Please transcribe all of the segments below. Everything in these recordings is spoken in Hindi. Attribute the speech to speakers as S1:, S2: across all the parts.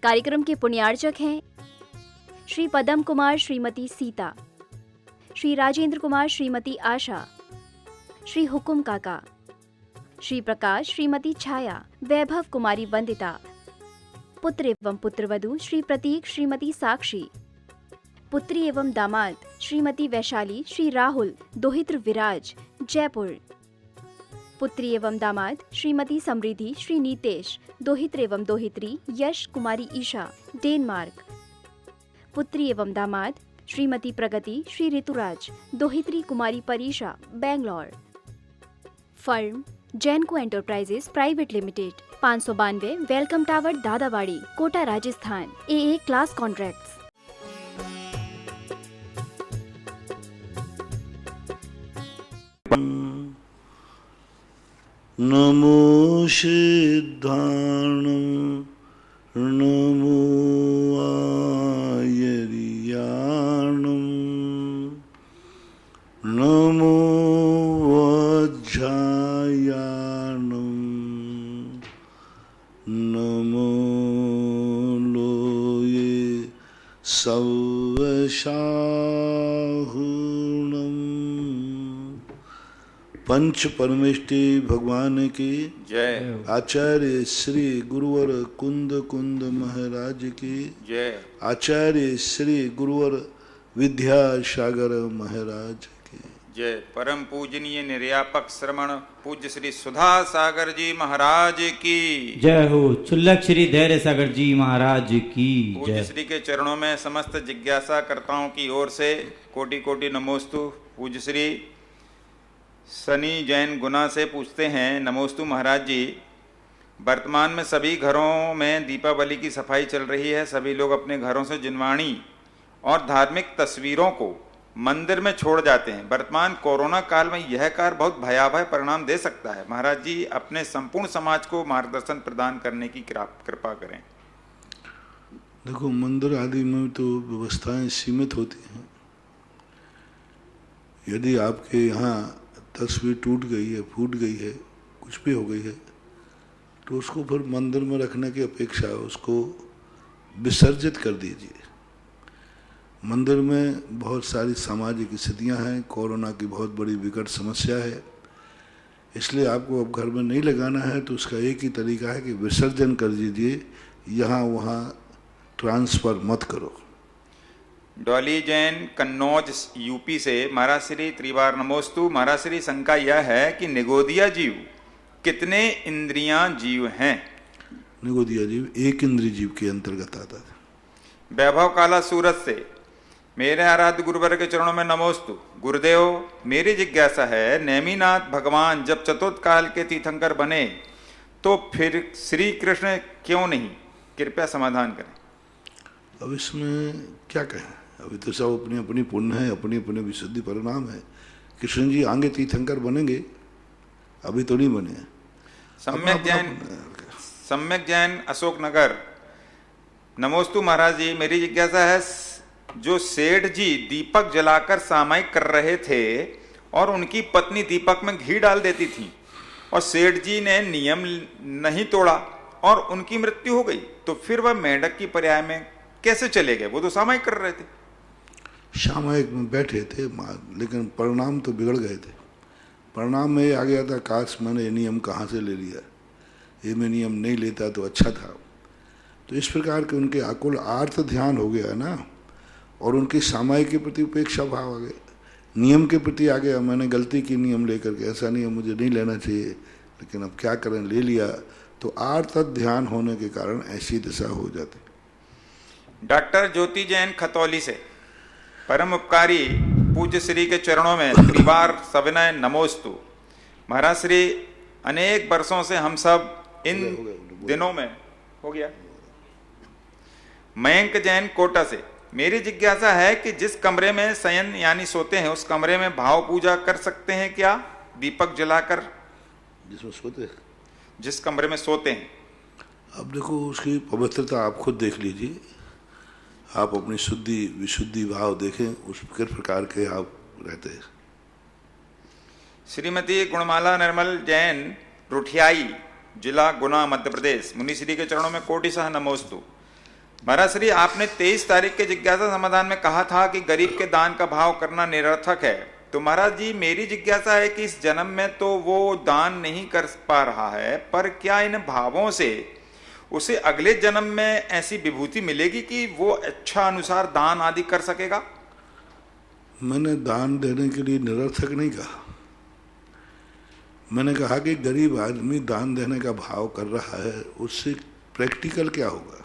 S1: कार्यक्रम के पुण्यार्चक हैं श्री पदम कुमार श्रीमती सीता, श्री राजेंद्र कुमार श्रीमती आशा, श्री हुकुम काका, श्री प्रकाश श्रीमती छाया, वैभव कुमारी वंदिता, पुत्र एवं पुत्रवधू श्री प्रतीक श्रीमती साक्षी, पुत्री एवं दामाद श्रीमती वैशाली श्री राहुल दोहित्र विराज जयपुर, पुत्री एवं दामाद श्रीमती समृद्धि श्री नीतेश दोहित्र एवं दोहित्री यश कुमारी ईशा डेनमार्क, पुत्री एवं दामाद श्रीमती प्रगति श्री ऋतुराज दोहित्री Kumari Parisha Bangalore. Firm Jainco enterprises private limited, 592 welcome tower Dadawadi Kota Rajasthan. AA class contracts.
S2: नमो सिद्धाणं नमो आयर्याणं नमो वज्रायाणं नमो लोये सवशाहुणम्। पंच परमेष्टि भगवान की
S3: जय।
S2: आचार्य श्री गुरुवर कुंद कुंद महाराज की
S3: जय।
S2: आचार्य श्री गुरुवर विद्यासागर महाराज की
S3: जय। परम पूजनीय निर्यापक श्रमण पूज्य श्री सुधा सागर जी महाराज की
S4: जय हो। चुल्लक श्री धैर्य सागर जी महाराज की
S3: पूज्य
S4: जय।
S3: श्री के चरणों में समस्त जिज्ञासा कर्ताओं की ओर से कोटि कोटि नमोस्तु। पूज्य श्री सनी जैन गुना से पूछते हैं, नमोस्तु महाराज जी, वर्तमान में सभी घरों में दीपावली की सफाई चल रही है। सभी लोग अपने घरों से जिनवाणी और धार्मिक तस्वीरों को मंदिर में छोड़ जाते हैं। वर्तमान कोरोना काल में यह कार्य बहुत भयावह परिणाम दे सकता है। महाराज जी अपने संपूर्ण समाज को मार्गदर्शन प्रदान करने की कृपा करें।
S2: देखो, मंदिर आदि में तो व्यवस्थाएं सीमित होती हैं। यदि आपके यहाँ तस्वीर टूट गई है, फूट गई है, कुछ भी हो गई है, तो उसको फिर मंदिर में रखने की अपेक्षा उसको विसर्जित कर दीजिए। मंदिर में बहुत सारी सामाजिक स्थितियां हैं, कोरोना की बहुत बड़ी विकट समस्या है, इसलिए आपको अब घर में नहीं लगाना है तो उसका एक ही तरीका है कि विसर्जन कर दीजिए, यहाँ वहाँ ट्रांसफ़र मत करो।
S3: डॉली जैन कन्नौज यूपी से, महाराज श्री त्रिवार नमोस्तु। महाराज श्री शंका यह है कि निगोदिया जीव कितने इंद्रियां जीव हैं?
S2: निगोदिया जीव एक इंद्रिय जीव के अंतर्गत आता है।
S3: वैभव काला सूरत से, मेरे आराध्य गुरुवर के चरणों में नमोस्तु। गुरुदेव, मेरी जिज्ञासा है, नेमिनाथ भगवान जब चतुर्थ काल के तीर्थंकर बने तो फिर श्री कृष्ण क्यों नहीं? कृपया समाधान करें।
S2: अब इसमें क्या कहें, अभी तो सब अपनी अपनी पुण्य है, अपनी अपनी विशुद्धि परिणाम है। कृष्ण जी आगे तीर्थंकर बनेंगे, अभी तो नहीं बने।
S3: सम्यक जैन अशोक नगर, नमोस्तु महाराज जी, मेरी जिज्ञासा है, जो सेठ जी दीपक जलाकर सामायिक कर रहे थे और उनकी पत्नी दीपक में घी डाल देती थी और सेठ जी ने नियम नहीं तोड़ा और उनकी मृत्यु हो गई, तो फिर वह मेंढक की पर्याय में कैसे चले गए? वो तो सामायिक कर रहे थे।
S2: सामायिक में बैठे थे, लेकिन परिणाम तो बिगड़ गए थे। परिणाम में ये आ गया था, काश मैंने ये नियम कहाँ से ले लिया, ये मैं नियम नहीं लेता तो अच्छा था। तो इस प्रकार के उनके आकुल आर्त ध्यान हो गया ना, और उनकी सामायिक के प्रति उपेक्षा भाव आ गया, नियम के प्रति आ गया। मैंने गलती की नियम लेकर के, ऐसा नियम मुझे नहीं लेना चाहिए, लेकिन अब क्या करें, ले लिया। तो आर्त ध्यान होने के कारण ऐसी दशा हो जाती।
S3: डॉक्टर ज्योति जैन खतौली से, परम उपकारी पूज्य श्री के चरणों में त्रिवार सविनय नमोस्तु। महाराज श्री, अनेक वर्षों से हम सब इन दिनों में हो गया। मयंक जैन कोटा से, मेरी जिज्ञासा है कि जिस कमरे में शयन यानी सोते हैं, उस कमरे में भाव पूजा कर सकते हैं क्या दीपक जलाकर?
S2: जिसमें सोते हैं,
S3: जिस कमरे में सोते हैं।
S2: अब देखो, उसकी पवित्रता आप खुद देख लीजिए, आप अपनी शुद्धि विशुद्धि भाव देखें, उस प्रकार के आप रहते हैं।
S3: श्रीमती गुणमाला निर्मल जैन रुठियाई, जिला गुना, मध्य प्रदेश, मुनि श्री के चरणों में कोटि सह नमोस्तु। महाराज श्री, आपने 23 तारीख के जिज्ञासा समाधान में कहा था कि गरीब के दान का भाव करना निरर्थक है। तो महाराज जी, मेरी जिज्ञासा है कि इस जन्म में तो वो दान नहीं कर पा रहा है, पर क्या इन भावों से उसे अगले जन्म में ऐसी विभूति मिलेगी कि वो अच्छा अनुसार दान आदि कर सकेगा?
S2: मैंने दान देने के लिए निरर्थक नहीं कहा। मैंने कहा कि गरीब आदमी दान देने का भाव कर रहा है, उससे प्रैक्टिकल क्या होगा,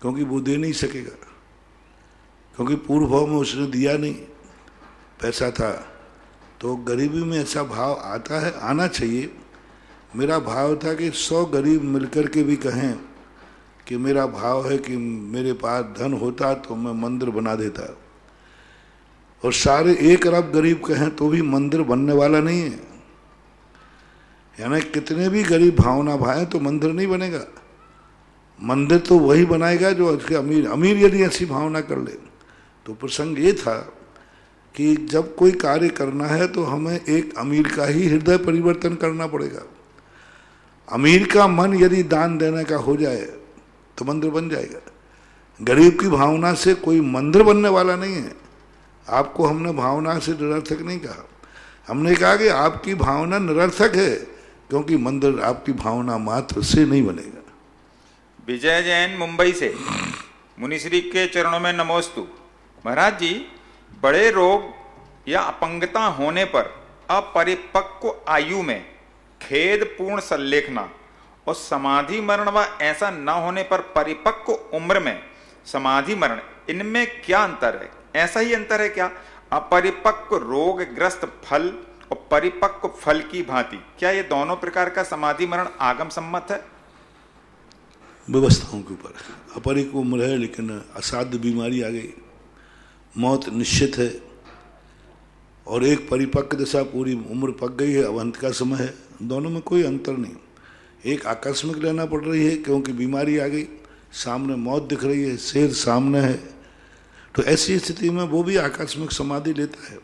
S2: क्योंकि वो दे नहीं सकेगा, क्योंकि पूर्व भाव में उसने दिया नहीं, पैसा था। तो गरीबी में ऐसा भाव आता है, आना चाहिए। मेरा भाव था कि 100 गरीब मिलकर के भी कहें कि मेरा भाव है कि मेरे पास धन होता तो मैं मंदिर बना देता, और सारे 1 अरब गरीब कहें तो भी मंदिर बनने वाला नहीं है। यानी कितने भी गरीब भावना भाएं तो मंदिर नहीं बनेगा। मंदिर तो वही बनाएगा जो अमीर अमीर यदि ऐसी भावना कर ले। तो प्रसंग ये था कि जब कोई कार्य करना है तो हमें एक अमीर का ही हृदय परिवर्तन करना पड़ेगा। अमीर का मन यदि दान देने का हो जाए तो मंदिर बन जाएगा। गरीब की भावना से कोई मंदिर बनने वाला नहीं है। आपको हमने भावना से निरर्थक नहीं कहा, हमने कहा कि आपकी भावना निरर्थक है, क्योंकि मंदिर आपकी भावना मात्र से नहीं बनेगा।
S3: विजय जैन मुंबई से, मुनिश्री के चरणों में नमोस्तु। महाराज जी, बड़े रोग या अपंगता होने पर अपरिपक्व आयु में खेद पूर्ण संलेखना और समाधि मरण व ऐसा न होने पर परिपक्व उम्र में समाधि मरण, इनमें क्या अंतर है? ऐसा ही अंतर है क्या? अपरिपक्व रोगग्रस्त फल और परिपक्व फल की भांति क्या ये दोनों प्रकार का समाधि मरण आगम सम्मत है?
S2: व्यवस्थाओं के ऊपर। अपरिपक्व उम्र है लेकिन असाध्य बीमारी आ गई, मौत निश्चित है, और एक परिपक्व दशा पूरी उम्र पक गई है, अब अंत का समय है। दोनों में कोई अंतर नहीं। एक आकस्मिक लेना पड़ रही है क्योंकि बीमारी आ गई, सामने मौत दिख रही है, शेर सामने है, तो ऐसी स्थिति में वो भी आकस्मिक समाधि लेता है।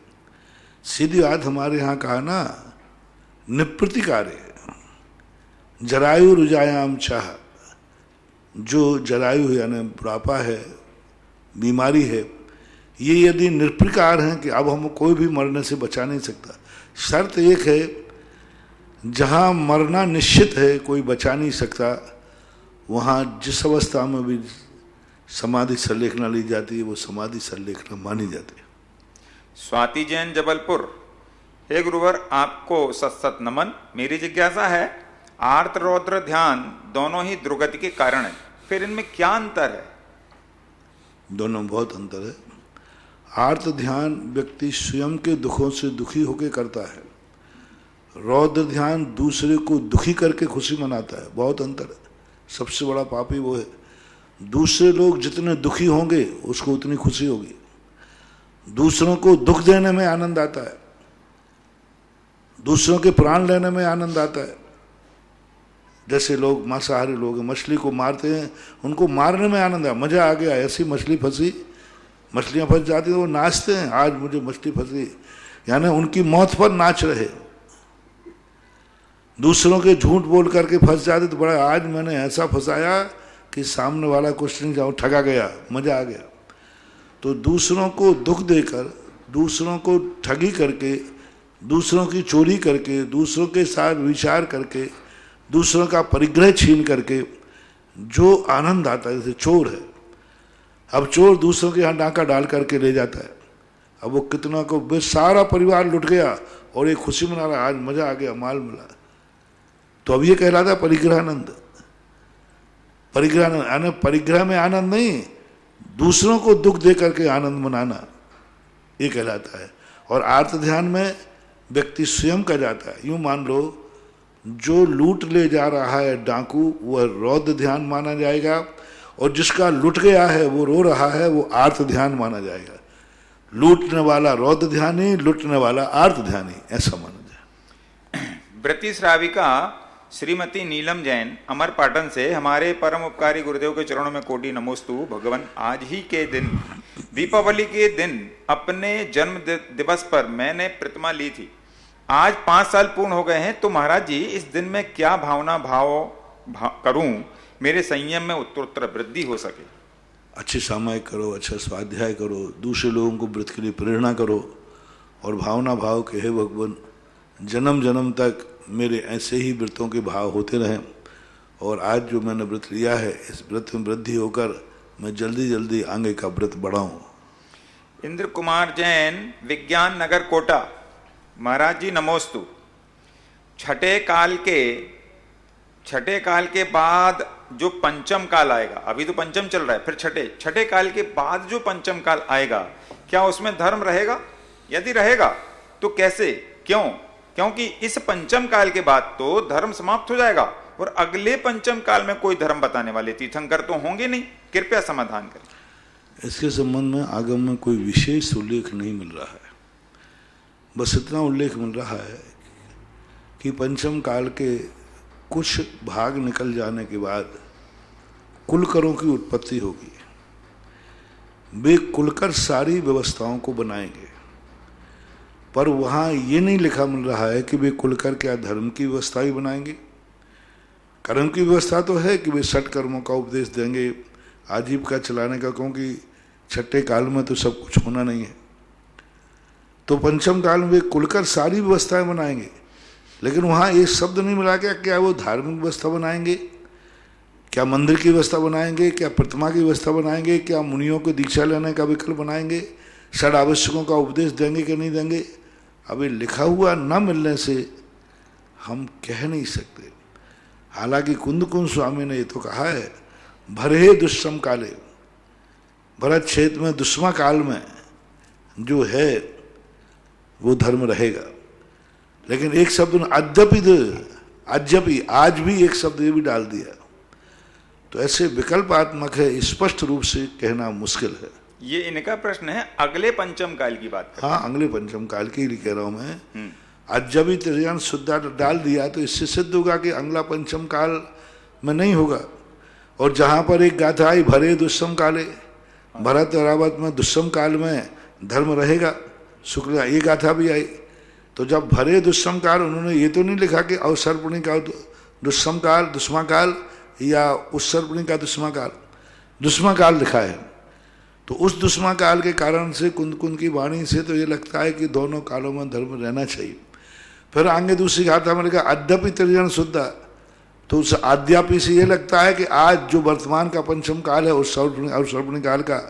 S2: सीधी बात हमारे यहाँ कहा ना, निप्रतिकार्य जरायु रुजायाम चाह, जो जरायु यानी बुढ़ापा है, बीमारी है, ये यदि निर्प्रकार हैं कि अब हम कोई भी मरने से बचा नहीं सकता। शर्त एक है, जहाँ मरना निश्चित है, कोई बचा नहीं सकता, वहाँ जिस अवस्था में भी समाधि संलेखना ली जाती है वो समाधि संलेखना मानी जाती है।
S3: स्वाति जैन जबलपुर, हे गुरुवर, आपको सत नमन। मेरी जिज्ञासा है, आर्त रौद्र ध्यान दोनों ही दुर्गति के कारण है, फिर इनमें क्या अंतर है?
S2: दोनों में बहुत अंतर है। आर्त ध्यान व्यक्ति स्वयं के दुखों से दुखी होकर करता है, रौद्र ध्यान दूसरे को दुखी करके खुशी मनाता है। बहुत अंतर है। सबसे बड़ा पापी वो है, दूसरे लोग जितने दुखी होंगे उसको उतनी खुशी होगी। दूसरों को दुख देने में आनंद आता है, दूसरों के प्राण लेने में आनंद आता है। जैसे लोग मांसाहारी लोग मछली को मारते हैं, उनको मारने में आनंद है, मजा आ गया, ऐसी मछली फंसी, मछलियां फंस जाती हैं, वो नाचते हैं, आज मुझे मछली फंसी, यानी उनकी मौत पर नाच रहे। दूसरों के झूठ बोल करके फंस जाते तो बड़ा, आज मैंने ऐसा फंसाया कि सामने वाला कुछ नहीं जाओ, ठगा गया, मजा आ गया। तो दूसरों को दुख देकर, दूसरों को ठगी करके, दूसरों की चोरी करके, दूसरों के साथ विचार करके, दूसरों का परिग्रह छीन करके जो आनंद आता है, जैसे चोर है, अब चोर दूसरों के यहाँ डाका डाल करके ले जाता है, अब वो कितना को सारा परिवार लुट गया और एक खुशी मना रहा, आज मजा आ गया, माल मिला, तो अब ये कहलाता है परिग्रहानंद। परिग्रह परिग्रह में आनंद नहीं, दूसरों को दुख दे करके आनंद मनाना, ये कहलाता है। और आर्त ध्यान में व्यक्ति स्वयं का जाता है। यूं मान लो, जो लूट ले जा रहा है डाकू, वह रौद्र ध्यान माना जाएगा, और जिसका लुट गया है वो रो रहा है, वो आर्त ध्यान माना जाएगा। लूटने वाला रौद्र ध्यानी, लुटने वाला आर्त ध्यानी, ऐसा माना जाए।
S3: व्रती श्राविका श्रीमती नीलम जैन अमरपाटन से, हमारे परम उपकारी गुरुदेव के चरणों में कोटि नमोस्तु। भगवान, आज ही के दिन, दीपावली के दिन, अपने जन्म दिवस पर मैंने प्रतिमा ली थी। आज 5 साल पूर्ण हो गए हैं, तो महाराज जी इस दिन में क्या भावना भाव करूं, मेरे संयम में उत्तरोत्तर वृद्धि हो सके?
S2: अच्छे सामायिक करो, अच्छा स्वाध्याय करो, दूसरे लोगों को व्रत के लिए प्रेरणा करो और भावना भाव के हे भगवान जन्म जन्म तक मेरे ऐसे ही व्रतों के भाव होते रहें और आज जो मैंने व्रत लिया है इस व्रत में वृद्धि होकर मैं जल्दी जल्दी आगे का व्रत बढ़ाऊं।
S3: इंद्र कुमार जैन, विज्ञान नगर, कोटा। महाराज जी नमोस्तु। छठे काल के बाद जो पंचम काल आएगा, अभी तो पंचम चल रहा है, फिर छठे काल के बाद जो पंचम काल आएगा, क्या उसमें धर्म रहेगा? यदि रहेगा तो कैसे, क्यों? क्योंकि इस पंचम काल के बाद तो धर्म समाप्त हो जाएगा और अगले पंचम काल में कोई धर्म बताने वाले तीर्थंकर तो होंगे नहीं। कृपया समाधान करें।
S2: इसके संबंध में आगम में कोई विशेष उल्लेख नहीं मिल रहा है, बस इतना उल्लेख मिल रहा है कि पंचम काल के कुछ भाग निकल जाने के बाद कुलकरों की उत्पत्ति होगी। वे कुलकर सारी व्यवस्थाओं को बनाएंगे, पर वहाँ ये नहीं लिखा मिल रहा है कि वे कुलकर क्या धर्म की व्यवस्था भी बनाएंगे। कर्म की व्यवस्था तो है कि वे 60 कर्मों का उपदेश देंगे, आजीविका चलाने का, क्योंकि छठे काल में तो सब कुछ होना नहीं है। तो पंचम काल में वे कुलकर सारी व्यवस्थाएं बनाएंगे, लेकिन वहाँ एक शब्द नहीं मिला क्या वो धार्मिक व्यवस्था बनाएंगे, क्या मंदिर की व्यवस्था बनाएंगे, क्या प्रतिमा की व्यवस्था बनाएंगे, क्या मुनियों को दीक्षा लेने का विकल्प बनाएंगे, षड आवश्यकों का उपदेश देंगे कि नहीं देंगे। अभी लिखा हुआ न मिलने से हम कह नहीं सकते। हालांकि कुंद स्वामी ने ये तो कहा है भरे दुष्म काले, भरत क्षेत्र में दुष्मा काल में जो है वो धर्म रहेगा। लेकिन एक शब्द अद्यपि आज भी एक शब्द ये भी डाल दिया, तो ऐसे विकल्पात्मक है, स्पष्ट रूप से कहना मुश्किल है।
S3: ये इनका प्रश्न है, अगले पंचम काल की बात करते हैं।
S2: हाँ, अगले पंचम काल की ही कह रहा हूं मैं। आज जब ही त्रियान शुद्धा डाल दिया तो इससे सिद्ध होगा कि अगला पंचम काल में नहीं होगा। और जहां पर एक गाथा आई भरे दुष्म काले, भरत रावत में दुष्म काल में धर्म रहेगा, शुक्ल ये गाथा भी आई। तो जब भरे दुष्म काल, उन्होंने ये तो नहीं लिखा कि अवसर्पणी का दुष्म काल, दुष्मा काल या उत्सर्पणी का दुष्मा काल, दुष्मा काल लिखा है। तो उस दुष्मा काल के कारण से कुंद की वाणी से तो ये लगता है कि दोनों कालों में धर्म रहना चाहिए। फिर आगे दूसरी गाथा में लिखा अद्यपि त्रिजन शुद्धा, तो उस आद्यापि से ये लगता है कि आज जो वर्तमान का पंचम काल है उस अवसर्पणी काल का,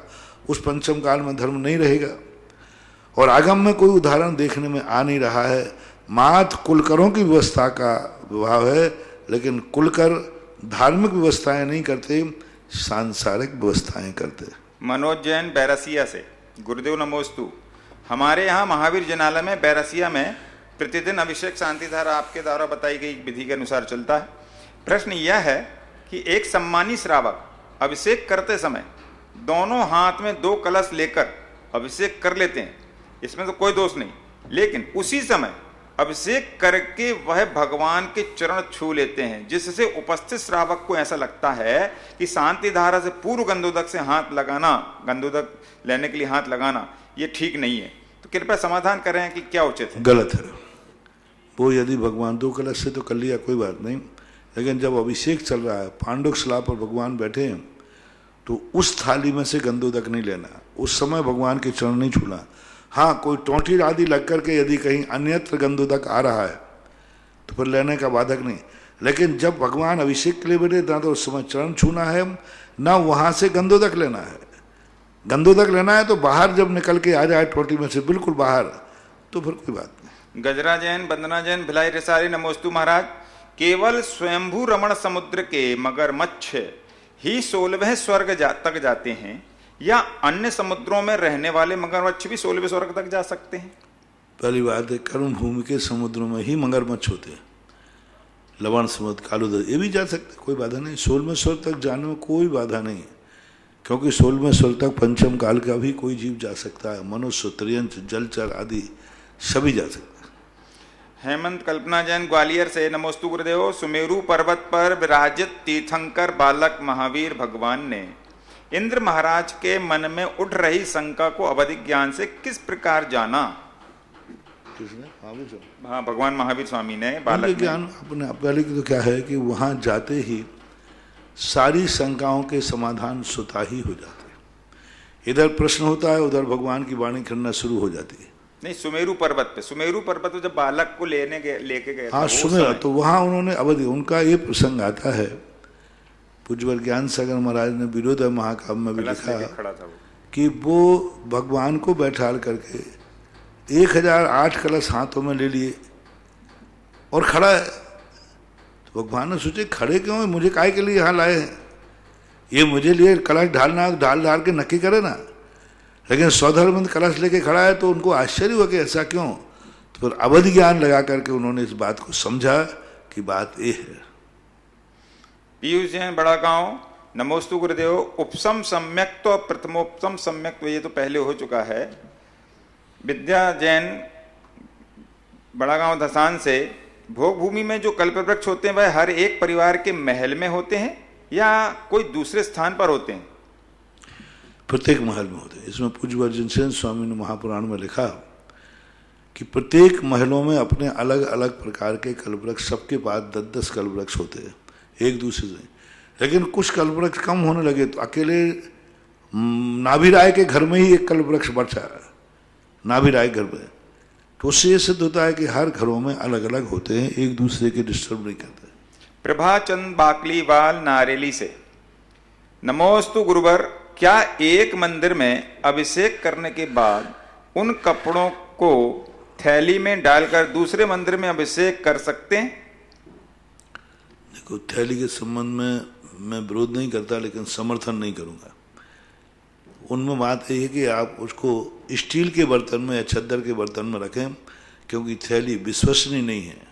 S2: उस पंचम काल में धर्म नहीं रहेगा। और आगम में कोई उदाहरण देखने में आ नहीं रहा है। मात्र कुलकरों की व्यवस्था का विभाव है, लेकिन कुलकर धार्मिक व्यवस्थाएं नहीं करते, सांसारिक व्यवस्थाएं करते।
S3: मनोज जैन, बैरसिया से। गुरुदेव नमोस्तु। हमारे यहाँ महावीर जनालय में बैरसिया में प्रतिदिन अभिषेक शांति धारा आपके द्वारा बताई गई विधि के अनुसार चलता है। प्रश्न यह है कि एक सम्मानी श्रावक अभिषेक करते समय दोनों हाथ में 2 कलश लेकर अभिषेक कर लेते हैं, इसमें तो कोई दोष नहीं, लेकिन उसी समय अभिषेक करके वह भगवान के चरण छू लेते हैं, जिससे उपस्थित श्रावक को ऐसा लगता है कि शांति धारा से पूर्व गंधोदक से हाथ लगाना, गंधोदक लेने के लिए हाथ लगाना, ये ठीक नहीं है। तो कृपया समाधान करें कि क्या उचित है।
S2: गलत है वो। यदि भगवान 2 कलश से तो कर लिया, कोई बात नहीं, लेकिन जब अभिषेक चल रहा है, पांडुक शिला पर भगवान बैठे हैं, तो उस थाली में से गंधोदक नहीं लेना, उस समय भगवान के चरण नहीं छूना। हाँ, कोई टोंटी आदि लग करके यदि कहीं अन्यत्र गंधोदक आ रहा है तो फिर लेने का बाधक नहीं, लेकिन जब भगवान अभिषेक के लिए बैठे ना तो उस समय चरण छूना है, ना वहां से गंधोदक लेना है। गंधोदक लेना है तो बाहर जब निकल के आ जाए टोंटी में से बिल्कुल बाहर, तो फिर कोई बात नहीं।
S3: गजरा जैन, वंदना जैन, भिलाई रिसारी नमोस्तु। महाराज, केवल स्वयंभू रमण समुद्र के मगरमच्छ ही 16वें स्वर्ग तक जाते हैं, या अन्य समुद्रों में रहने वाले मगरमच्छ भी 16वें स्वर्ग तक जा सकते हैं?
S2: पहली बात है, कर्म भूमि के समुद्रों में ही मगरमच्छ होते हैं। लवण समुद्र, कालुदर, ये भी जा सकते, कोई बाधा नहीं। 16वें स्वर्ग तक जाने में कोई बाधा नहीं है, क्योंकि 16वें स्वर्ग तक पंचम काल का भी कोई जीव जा सकता है। मनुष्य, त्रियंच, जलचर आदि सभी जा सकते हैं।
S3: हेमंत कल्पना जैन, ग्वालियर से। नमोस्तु गुरुदेव। सुमेरु पर्वत पर विराजित तीर्थंकर बालक महावीर भगवान ने इंद्र महाराज के मन में उठ रही शंका को अवधि ज्ञान से किस प्रकार जाना?
S2: किसने?
S3: हाँ, भगवान महावीर स्वामी ने बालक
S2: ज्ञान अपने पहले की तो क्या है कि वहां जाते ही सारी शंकाओं के समाधान स्वतः ही हो जाते हैं। इधर प्रश्न होता है, उधर भगवान की वाणी करना शुरू हो जाती है।
S3: नहीं, सुमेरु पर्वत पे जब बालक को लेके गए
S2: हाँ, सुमेर, तो वहां उन्होंने अवधि, उनका ये प्रसंग आता है, पूज्यवर ज्ञान सागर महाराज ने विरोधय महाकाव्य में भी लिखा कि वो भगवान को बैठाल करके 1008 कलश हाथों में ले लिए और खड़ा है। तो भगवान ने सोचे खड़े क्यों है, मुझे काहे के लिए यहाँ लाए हैं, ये मुझे लिए कलश ढाल के नक्की करे ना, लेकिन सौधर्मंद कलश लेके खड़ा है। तो उनको आश्चर्य हुआ कि ऐसा क्यों। तो फिर अवधि ज्ञान लगा करके उन्होंने इस बात को समझा कि बात ये है।
S3: पीयूष जैन बड़ा गांव, नमोस्तु गुरुदेव। उपसम सम्यक तो प्रथमोपसम सम्यक तो ये तो पहले हो चुका है। विद्या जैन बड़ा गांव धसान से, भोग भूमि में जो कल्पवृक्ष होते हैं वह हर एक परिवार के महल में होते हैं या कोई दूसरे स्थान पर होते हैं?
S2: प्रत्येक महल में होते हैं। इसमें पूज्य वर्जन सेन स्वामी ने महापुराण में लिखा कि प्रत्येक महलों में अपने अलग अलग प्रकार के कल्पवृक्ष, सबके पास 10-10 कल्पवृक्ष होते हैं एक दूसरे से। लेकिन कुछ कल्पवृक्ष कम होने लगे तो अकेले नाभिराय के घर में ही एक कल्पवृक्ष बचा, नाभिराय घर में। तो उससे ये सिद्ध होता है कि हर घरों में अलग अलग होते हैं, एक दूसरे के डिस्टर्ब नहीं करते।
S3: प्रभाचंद बाकलीवाल नारेली से, नमोस्तु गुरुवर, क्या एक मंदिर में अभिषेक करने के बाद उन कपड़ों को थैली में डालकर दूसरे मंदिर में अभिषेक कर सकते हैं?
S2: देखो, थैली के संबंध में मैं विरोध नहीं करता, लेकिन समर्थन नहीं करूंगा। उनमें बात यह है कि आप उसको स्टील के बर्तन में या छद्दर के बर्तन में रखें, क्योंकि थैली विश्वसनीय नहीं है।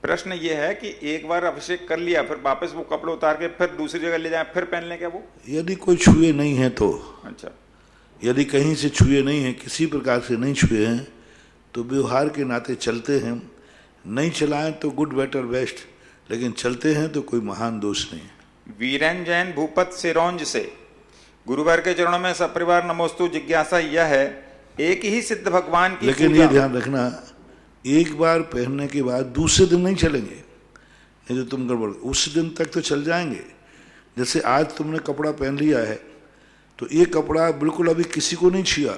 S3: प्रश्न ये है कि एक बार अभिषेक कर लिया, फिर वापस वो कपड़े उतार के फिर दूसरी जगह ले जाए, फिर पहन लें क्या वो?
S2: यदि कोई छुए नहीं है तो।
S3: अच्छा,
S2: यदि कहीं से छुए नहीं है, किसी प्रकार से नहीं छुए हैं, तो व्यवहार के नाते चलते हैं। नहीं चलाएं तो गुड बेटर बेस्ट, लेकिन चलते हैं तो कोई महान दोष नहीं है।
S3: वीरेन जैन भूपत सिरोंज से, गुरुवार के चरणों में सपरिवार नमोस्तु। जिज्ञासा यह है, एक ही सिद्ध भगवान की
S2: लेकिन ये ध्यान रखना, एक बार पहनने के बाद दूसरे दिन नहीं चलेंगे, नहीं तो तुम गड़बड़, उस दिन तक तो चल जाएंगे। जैसे आज तुमने कपड़ा पहन लिया है, तो ये कपड़ा बिल्कुल अभी किसी को नहीं छुआ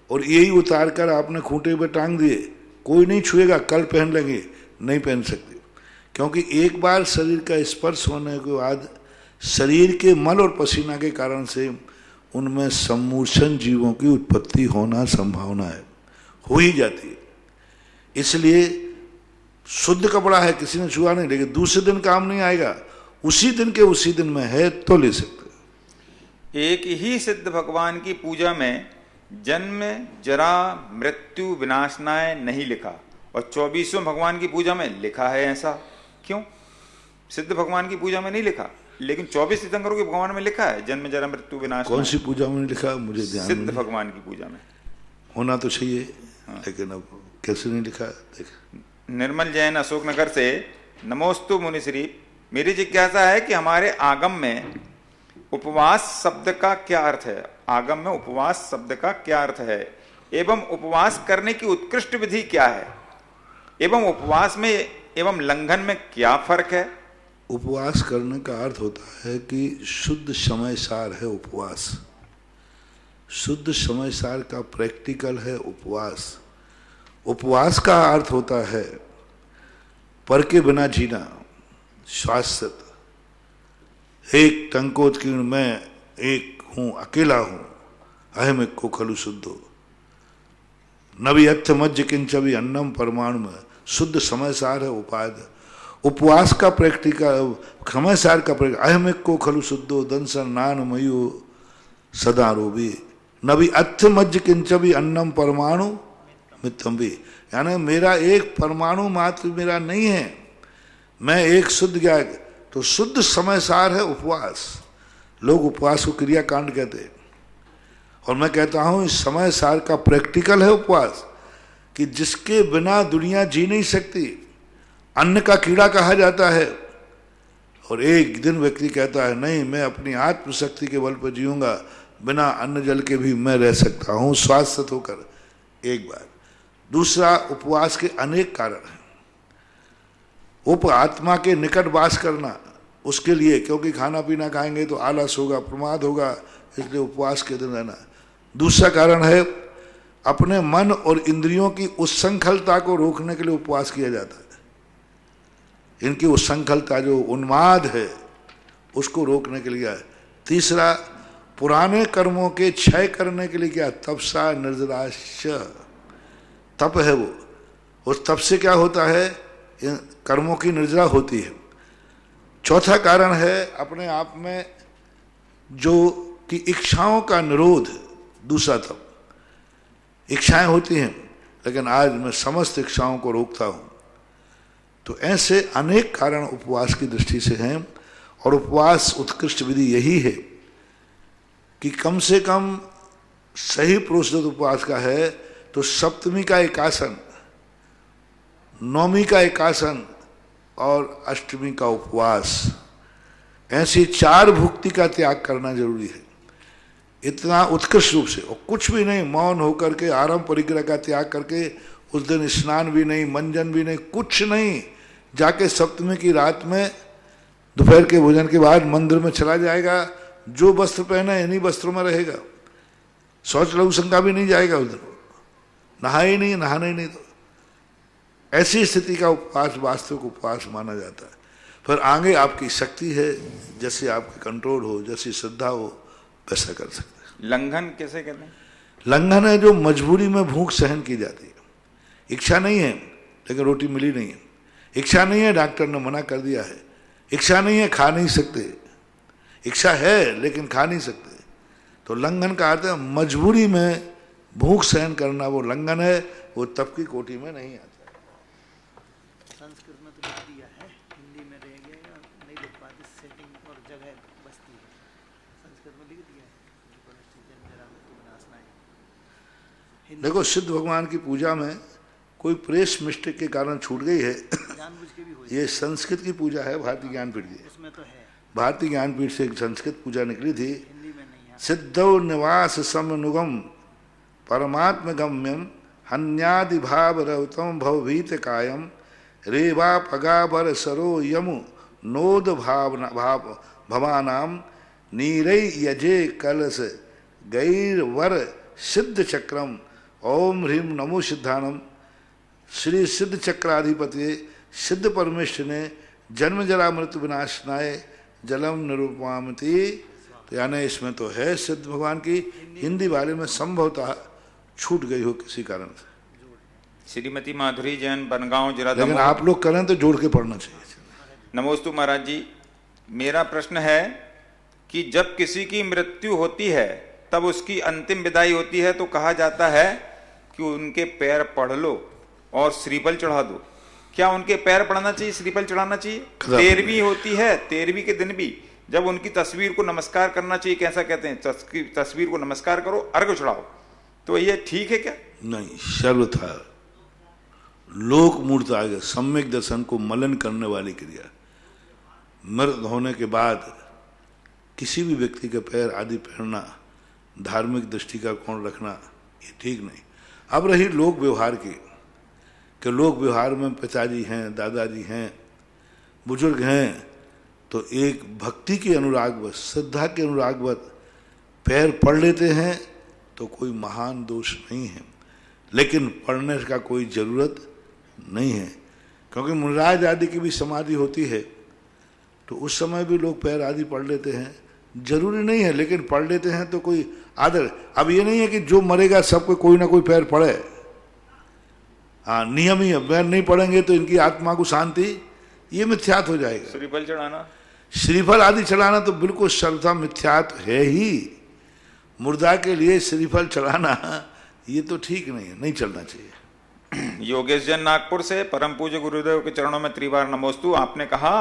S2: और यही उतार कर आपने खूंटे पे टांग दिए, कोई नहीं छुएगा, कल पहन लेंगे, नहीं पहन सकते। क्योंकि एक बार शरीर का स्पर्श होने के बाद शरीर के मल और पसीना के कारण से उनमें सम्मूर्छन जीवों की उत्पत्ति होना संभावना है, हो ही जाती है। इसलिए शुद्ध कपड़ा है, किसी ने छुआ नहीं, लेकिन दूसरे दिन काम नहीं आएगा, उसी दिन के उसी दिन में है तो ले सकते।
S3: एक ही सिद्ध भगवान की पूजा में जन्म जरा मृत्यु विनाशनाय नहीं लिखा और 24वें भगवान की पूजा में लिखा है, ऐसा क्यों? सिद्ध भगवान की पूजा में नहीं लिखा, लेकिन 24 तीर्थंकरों के भगवान में लिखा है जन्म जरा मृत्यु विनाश।
S2: कौन सी पूजा में लिखा, मुझे ध्यान
S3: सिद्ध भगवान की पूजा में
S2: होना तो चाहिए। हाँ। लेकिन अब कैसे नहीं लिखा, देख।
S3: निर्मल जैन अशोकनगर से, नमोस्तु मुनिश्री, मेरी जिज्ञासा है कि हमारे आगम में उपवास शब्द का क्या अर्थ है? आगम में उपवास शब्द का क्या अर्थ है एवं उपवास करने की उत्कृष्ट विधि क्या है एवं उपवास में एवं लंघन में क्या फर्क है?
S2: उपवास करने का अर्थ होता है कि शुद्ध समय सार है उपवास, शुद्ध समय सार का प्रैक्टिकल है उपवास। उपवास का अर्थ होता है पर के बिना जीना, शाश्वत। एक टंकोत की मैं एक हूं, अकेला हूं, अहम एक को खलु शुद्धो, नवी अथ मज्ज किंचवी अन्नम परमाणु में शुद्ध समय सार है उपाद। उपवास का प्रैक्टिकल समय सार का प्रैक्टिकल अहम एक को खलु शुद्धो दंसन नान मयो सदा रोबी, नवी अथ मज्ज किंचवी अन्नम परमाणु मित्तम भी, यानी मेरा एक परमाणु मात्र मेरा नहीं है, मैं एक शुद्ध ज्ञान। तो शुद्ध समय सार है उपवास। लोग उपवास को क्रियाकांड कहते हैं और मैं कहता हूं इस समय सार का प्रैक्टिकल है उपवास, कि जिसके बिना दुनिया जी नहीं सकती। अन्न का कीड़ा कहा जाता है और एक दिन व्यक्ति कहता है नहीं, मैं अपनी आत्मशक्ति के बल पर जीऊंगा, बिना अन्न जल के भी मैं रह सकता हूं स्वास्थ्य होकर। एक बार दूसरा, उपवास के अनेक कारण हैं। उप आत्मा के निकट वास करना, उसके लिए, क्योंकि खाना पीना खाएंगे तो आलस होगा, प्रमाद होगा, इसलिए उपवास के दिन रहना। दूसरा कारण है अपने मन और इंद्रियों की उच्छृंखलता को रोकने के लिए उपवास किया जाता है। इनकी उच्छृंखलता जो उन्माद है उसको रोकने के लिए। तीसरा, पुराने कर्मों के क्षय करने के लिए क्या, तपसा निर्जराश्च, तप है वो। उस तप से क्या होता है, कर्मों की निर्जरा होती है। चौथा कारण है अपने आप में जो कि इच्छाओं का निरोध, दूसरा तप। इच्छाएं होती हैं लेकिन आज मैं समस्त इच्छाओं को रोकता हूं। तो ऐसे अनेक कारण उपवास की दृष्टि से हैं। और उपवास उत्कृष्ट विधि यही है कि कम से कम सही प्रोसित उपवास का है तो सप्तमी का एकासन, नौमी का एकासन और अष्टमी का उपवास, ऐसी 4 भुक्ति का त्याग करना जरूरी है। इतना उत्कृष्ट रूप से, और कुछ भी नहीं, मौन होकर के आरंभ परिग्रह का त्याग करके उस दिन स्नान भी नहीं, मंजन भी नहीं, कुछ नहीं, जाके सप्तमी की रात में दोपहर के भोजन के बाद मंदिर में चला जाएगा, जो वस्त्र पहना है इन्हीं वस्त्रों में रहेगा, शौच लघु शंका भी नहीं जाएगा उस दिन, नहाए ही नहीं, नहाना ही नहीं। तो ऐसी स्थिति का उपवास वास्तविक उपवास माना जाता है। फिर आगे आपकी शक्ति है, जैसे आपके कंट्रोल हो, जैसी श्रद्धा हो, वैसा कर सकते हैं।
S3: लंघन कैसे कहते हैं?
S2: लंघन है जो मजबूरी में भूख सहन की जाती है। इच्छा नहीं है लेकिन रोटी मिली नहीं है, इच्छा नहीं है डॉक्टर ने मना कर दिया है, इच्छा नहीं है खा नहीं सकते, इच्छा है लेकिन खा नहीं सकते, तो लंघन का अर्थ है मजबूरी में भूख सहन करना, वो लंघन है, वो तप की कोटि में नहीं आता।
S5: संस्कृत में तो लिख दिया है, हिंदी में रह गया या नहीं लिख पाते, सेटिंग और जगह बसती है। संस्कृत में लिख दिया है।
S2: देखो, सिद्ध भगवान की पूजा में कोई प्रेस मिस्टेक के कारण छूट गई है,
S5: जानबूझ के भी हो
S2: ये संस्कृत की पूजा है भारतीय ज्ञानपीठ की।
S5: उसमें तो है,
S2: भारतीय ज्ञानपीठ से एक संस्कृत पूजा निकली थी।
S5: हिंदी में नहीं है।
S2: सिद्धौ निवास समनुगम परमात्म गम्यम हन्यादि भाव रवतम भवभीत कायम रेवा पगाबर सरो यमु नोद भाव भवानाम नीरै यजे कलश गैरवर सिद्ध चक्रम ओम ह्रीं नमो सिद्धानम। श्री सिद्ध चक्राधिपति सिद्ध परमेश्वर ने जन्म जरा मृत्यु विनाशनाय जलम निरूपमामति। तो यानी इसमें तो है सिद्ध भगवान की, हिंदी वाले में संभवतः छूट गई हो किसी कारण से।
S3: श्रीमती माधुरी जैन, बनगांव जिला
S2: लेकिन
S3: दमोह।
S2: आप लोग करें तो जोड़ के पढ़ना चाहिए।
S3: नमोस्तु महाराज जी, मेरा प्रश्न है कि जब किसी की मृत्यु होती है तब उसकी अंतिम विदाई होती है तो कहा जाता है कि उनके पैर पढ़ लो और श्रीफल चढ़ा दो। क्या उनके पैर पढ़ना चाहिए, श्रीफल चढ़ाना चाहिए? 13वीं होती है, 13वीं के दिन भी जब उनकी तस्वीर को नमस्कार करना चाहिए, कैसा कहते हैं, तस्वीर को नमस्कार करो, अर्घ चढ़ाओ, तो ये ठीक है क्या?
S2: नहीं, सर्वथा लोक मूर्त आगे सम्यक दर्शन को मलन करने वाली क्रिया। मृत होने के बाद किसी भी व्यक्ति के पैर आदि पहनना, धार्मिक दृष्टि का कोण रखना, ये ठीक नहीं। अब रही लोक व्यवहार की, कि लोक व्यवहार में पिताजी हैं, दादाजी हैं, बुजुर्ग हैं, तो एक भक्ति के अनुरागवश, श्रद्धा के अनुरागवश पैर पढ़ लेते हैं तो कोई महान दोष नहीं है, लेकिन पढ़ने का कोई जरूरत नहीं है। क्योंकि मुनिराज आदि की भी समाधि होती है तो उस समय भी लोग पैर आदि पढ़ लेते हैं, जरूरी नहीं है, लेकिन पढ़ लेते हैं तो कोई आदर। अब ये नहीं है कि जो मरेगा सबको कोई ना कोई पैर पढ़े, हाँ नियम ही है, पैर नहीं पढ़ेंगे तो इनकी आत्मा को शांति, ये मिथ्यात हो जाएगा।
S3: श्रीफल चढ़ाना,
S2: श्रीफल आदि चढ़ाना तो बिल्कुल सर्वथा मिथ्यात है ही। मुर्दा के लिए श्रीफल चढ़ाना ये तो ठीक नहीं है, नहीं चलना चाहिए।
S3: योगेश जैन नागपुर से, परम पूज्य गुरुदेव के चरणों में त्रिवार नमोस्तु। आपने कहा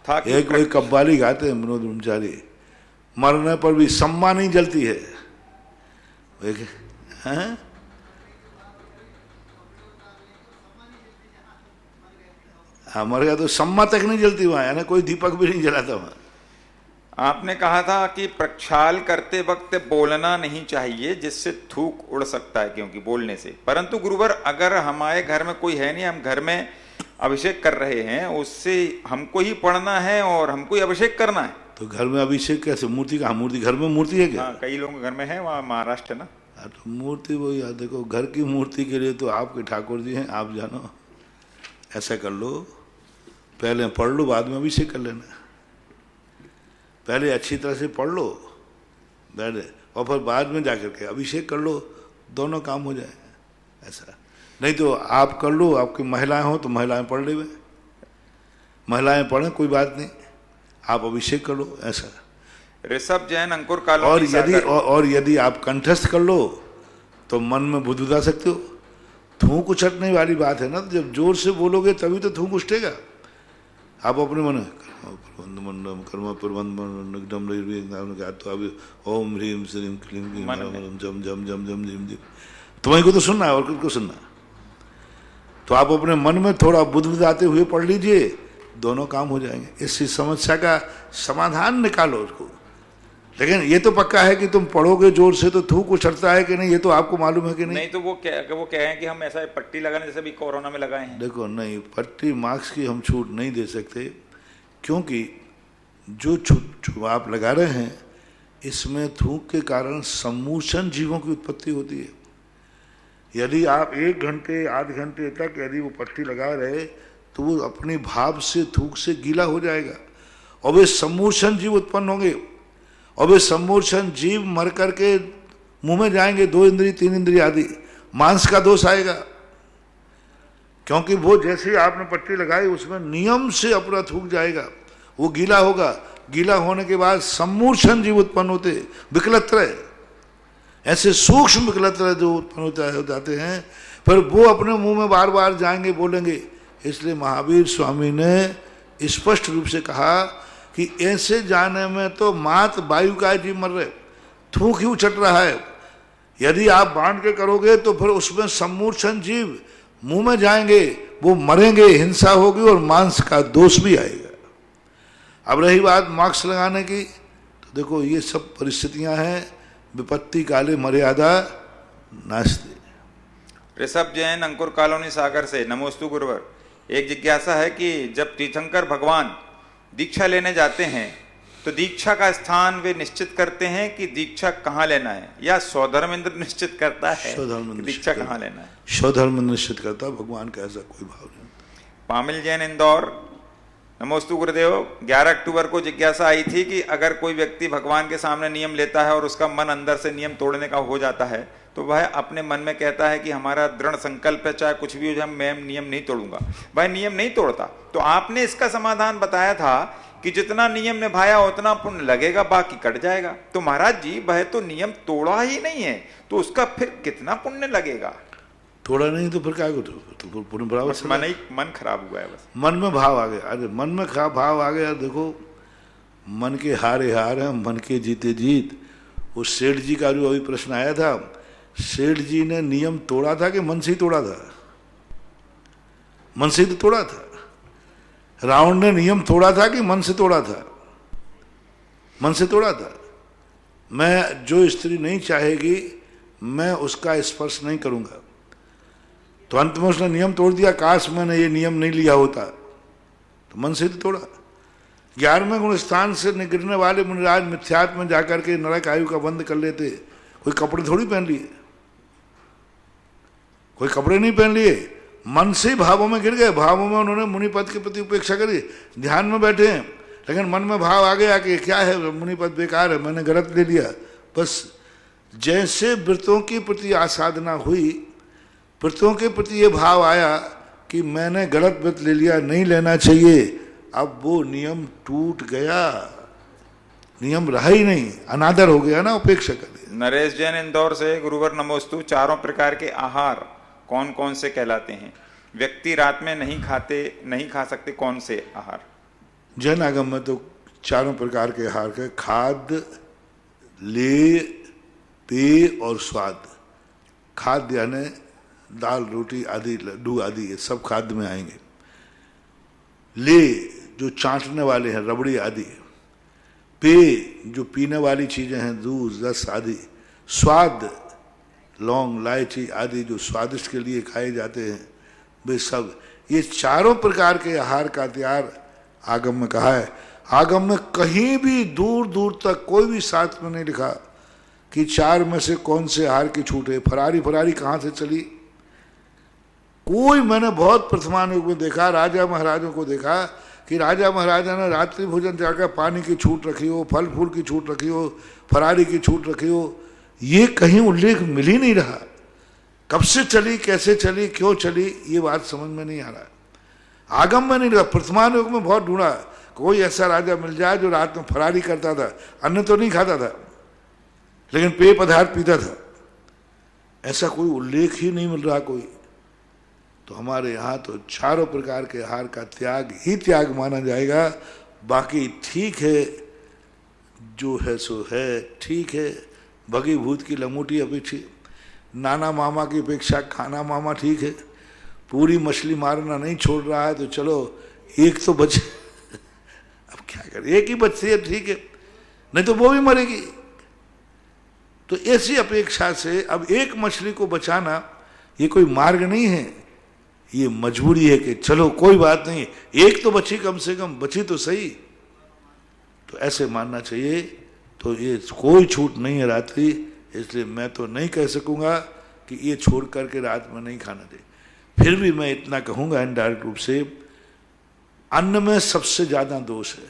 S3: था कि
S2: एक कोई कव्वाली गाते हैं मनोज ब्रह्मचारी, मरने पर भी सम्मा नहीं जलती है, हैं? हाँ, मर गया तो सम्मा तक नहीं जलती वहां, यानी कोई दीपक भी नहीं जलाता वहां।
S3: आपने कहा था कि प्रक्षाल करते वक्त बोलना नहीं चाहिए जिससे थूक उड़ सकता है, क्योंकि बोलने से। परंतु गुरुवर, अगर हमारे घर में कोई है नहीं, हम घर में अभिषेक कर रहे हैं, उससे हमको ही पढ़ना है और हमको ही अभिषेक करना है,
S2: तो घर में अभिषेक कैसे? मूर्ति कहाँ? मूर्ति घर में मूर्ति है क्या?
S3: हाँ, कई लोगों के घर में है, वहाँ महाराष्ट्र ना।
S2: तो मूर्ति वही याद, देखो घर की मूर्ति के लिए तो आपके ठाकुर जी हैं, आप जानो। ऐसा कर लो, पहले पढ़ लो, बाद में अभिषेक कर लेना। पहले अच्छी तरह से पढ़ लो पहले, और फिर बाद में जाकर के अभिषेक कर लो, दोनों काम हो जाए। ऐसा नहीं तो आप कर लो, आपकी महिलाएं हो तो महिलाएं पढ़ ले, महिलाएं पढ़ें कोई बात नहीं, आप अभिषेक कर लो। ऐसा
S3: ऋषभ जैन अंकुर कॉलोनी
S2: और यदि आप कंठस्थ कर लो तो मन में बुद्ध उठा सकते हो। थूक उछटने वाली बात है ना, तो जब जोर से बोलोगे तभी तो थूक उछटेगा। आप अपने मन कर्म प्रबंध तो अभी ओम ह्रीम श्रीम क्लीम जम जम जम जम जिम जिम, तुम्हें को तो सुनना है और किसको सुनना। तो आप अपने मन में थोड़ा बुदबुदाते हुए पढ़ लीजिए, दोनों काम हो जाएंगे। इस समस्या का समाधान निकालो उसको। लेकिन ये तो पक्का है कि तुम पढ़ोगे जोर से तो थूक उछटता है कि नहीं, ये तो आपको मालूम है कि नहीं।
S3: नहीं तो वो कह हैं कि हम ऐसा पट्टी लगाने जैसे भी कोरोना में लगाए हैं।
S2: देखो नहीं, पट्टी मार्क्स की हम छूट नहीं दे सकते, क्योंकि जो आप लगा रहे हैं इसमें थूक के कारण सम्मूर्छन जीवों की उत्पत्ति होती है। यदि आप 1 घंटे आध घंटे तक यदि वो पट्टी लगा रहे तो वो अपनी भाव से थूक से गीला हो जाएगा और वे सम्मूर्छन जीव उत्पन्न होंगे, और वे सम्मूर्छन जीव मर करके मुंह में जाएंगे, 2 इंद्रिय 3 इंद्रिय आदि, मांस का दोष आएगा। क्योंकि वो जैसे आपने पट्टी लगाई उसमें नियम से अपना थूक जाएगा, वो गीला होगा। गीला होने के बाद सम्मूर्छन जीव उत्पन्न होते, विकलत्रय, ऐसे सूक्ष्म विकलत्रय जो उत्पन्न हो जाते हैं, फिर वो अपने मुंह में बार बार जाएंगे, बोलेंगे। इसलिए महावीर स्वामी ने स्पष्ट रूप से कहा कि ऐसे जाने में तो मात वायु का जीव मर रहे, थूक ही उछट रहा है। यदि आप बांध के करोगे तो फिर उसमें सम्मूर्छन जीव मुंह में जाएंगे, वो मरेंगे, हिंसा होगी और मांस का दोष भी आएगा। अब रही बात मार्क्स लगाने की, तो देखो ये सब परिस्थितियां हैं, विपत्ति काले मर्यादा नास्ते।
S3: ऋषभ जैन अंकुर कॉलोनी सागर से, नमोस्तु गुरुवर। एक जिज्ञासा है कि जब तीर्थंकर भगवान दीक्षा लेने जाते हैं तो दीक्षा का स्थान वे निश्चित करते हैं कि दीक्षा कहाँ लेना है, या स्वधर्मेंद्र निश्चित करता है कि दीक्षा कहाँ लेना है?
S2: स्वधर्म निश्चित करता है, भगवान का ऐसा कोई भाव नहीं।
S3: पामिल जैन इंदौर, नमोस्तु गुरुदेव। 11 अक्टूबर को जिज्ञासा आई थी कि अगर कोई व्यक्ति भगवान के सामने नियम लेता है और उसका मन अंदर से नियम तोड़ने का हो जाता है तो वह अपने मन में कहता है कि हमारा दृढ़ संकल्प है, चाहे कुछ भी हो जाए मैं नियम नहीं तोड़ूंगा, वह नियम नहीं तोड़ता। तो आपने इसका समाधान बताया था कि जितना नियम निभाया उतना पुण्य लगेगा, बाकी कट जाएगा। तो महाराज जी वह तो नियम तोड़ा ही नहीं है, तो उसका फिर कितना पुण्य लगेगा?
S2: थोड़ा नहीं तो फिर क्या तो पुण्य बराबर।
S3: मन खराब हुआ है, बस
S2: मन में भाव आ गया। अरे मन में भाव आ गया, देखो मन के हारे हार है, मन के जीते जीत। वो सेठ जी का जो अभी प्रश्न आया था, सेठ जी ने नियम तोड़ा था कि मन से ही तोड़ा था? मन से ही तो तोड़ा था। रावण ने नियम तोड़ा था कि मन से तोड़ा था? मन से तोड़ा था। मैं जो स्त्री नहीं चाहेगी मैं उसका स्पर्श नहीं करूंगा, तो अंत में उसने नियम तोड़ दिया। काश मैंने ये नियम नहीं लिया होता, तो मन से तो तोड़ा। 11वें गुण स्थान से गिरने वाले मुनिराज मिथ्यात्व में जाकर के नरक आयु का बंद कर लेते। कोई कपड़े थोड़ी पहन लिए, कोई कपड़े नहीं पहन लिए, मन से ही भावों में गिर गए। भावों में उन्होंने मुनिपद के प्रति उपेक्षा करी, ध्यान में बैठे हैं, लेकिन मन में भाव आ गया कि क्या है, मुनिपद बेकार है, मैंने गलत ले लिया। बस जैसे व्रतों के प्रति आसाधना हुई, व्रतों के प्रति ये भाव आया कि मैंने गलत व्रत ले लिया, नहीं लेना चाहिए, अब वो नियम टूट गया, नियम रहा ही नहीं, अनादर हो गया ना, उपेक्षा कर दिया।
S3: नरेश जैन इंदौर से, गुरुवर नमोस्तु। 4 प्रकार के आहार कौन कौन से कहलाते हैं? व्यक्ति रात में नहीं खा सकते कौन से आहार?
S2: जैन आगम में तो 4 प्रकार के आहार के खाद्य, लेय, पेय और स्वाद। खाद्य यानी दाल रोटी आदि, लड्डू आदि, ये सब खाद्य में आएंगे। ले जो चाटने वाले हैं, रबड़ी आदि। पेय जो पीने वाली चीजें हैं, दूध रस आदि। स्वाद लौंग इलायची आदि जो स्वादिष्ट के लिए खाए जाते हैं, वे सब। ये 4 प्रकार के आहार का त्याग आगम में कहा है। आगम में कहीं भी दूर दूर तक कोई भी शास्त्र में नहीं लिखा कि 4 में से कौन से हार की छूट है। फरारी कहाँ से चली? कोई, मैंने बहुत वर्तमान युग में देखा, राजा महाराजों को देखा कि राजा महाराजा ने रात्रि भोजन जाकर पानी की छूट रखी हो, फल फूल की छूट रखी हो, फरारी की छूट रखी हो, ये कहीं उल्लेख मिल ही नहीं रहा। कब से चली, कैसे चली, क्यों चली, ये बात समझ में नहीं आ रहा। आगम में नहीं रहा। वर्तमान युग में बहुत ढूंढा, कोई ऐसा राजा मिल जाए जो रात में फरारी करता था, अन्न तो नहीं खाता था लेकिन पेय पदार्थ पीता था। ऐसा कोई उल्लेख ही नहीं मिल रहा कोई। तो हमारे यहाँ तो चारों प्रकार के आहार का त्याग ही त्याग माना जाएगा। बाकी ठीक है, जो है सो है, ठीक है। भगी भूत की लंगोटी अपेक्षित, नाना मामा की अपेक्षा खाना मामा ठीक है। पूरी मछली मारना नहीं छोड़ रहा है तो चलो एक तो बचे। अब क्या करें, एक ही बचती है, ठीक है, नहीं तो वो भी मरेगी। तो ऐसी अपेक्षा से अब एक मछली को बचाना ये कोई मार्ग नहीं है, ये मजबूरी है कि चलो कोई बात नहीं, एक तो बची, कम से कम बची तो सही। तो ऐसे मानना चाहिए। तो ये कोई छूट नहीं है रात्रि, इसलिए मैं तो नहीं कह सकूंगा कि ये छोड़ करके रात में नहीं खाना दे। फिर भी मैं इतना कहूंगा इनडायरेक्ट रूप से, अन्न में सबसे ज्यादा दोष है।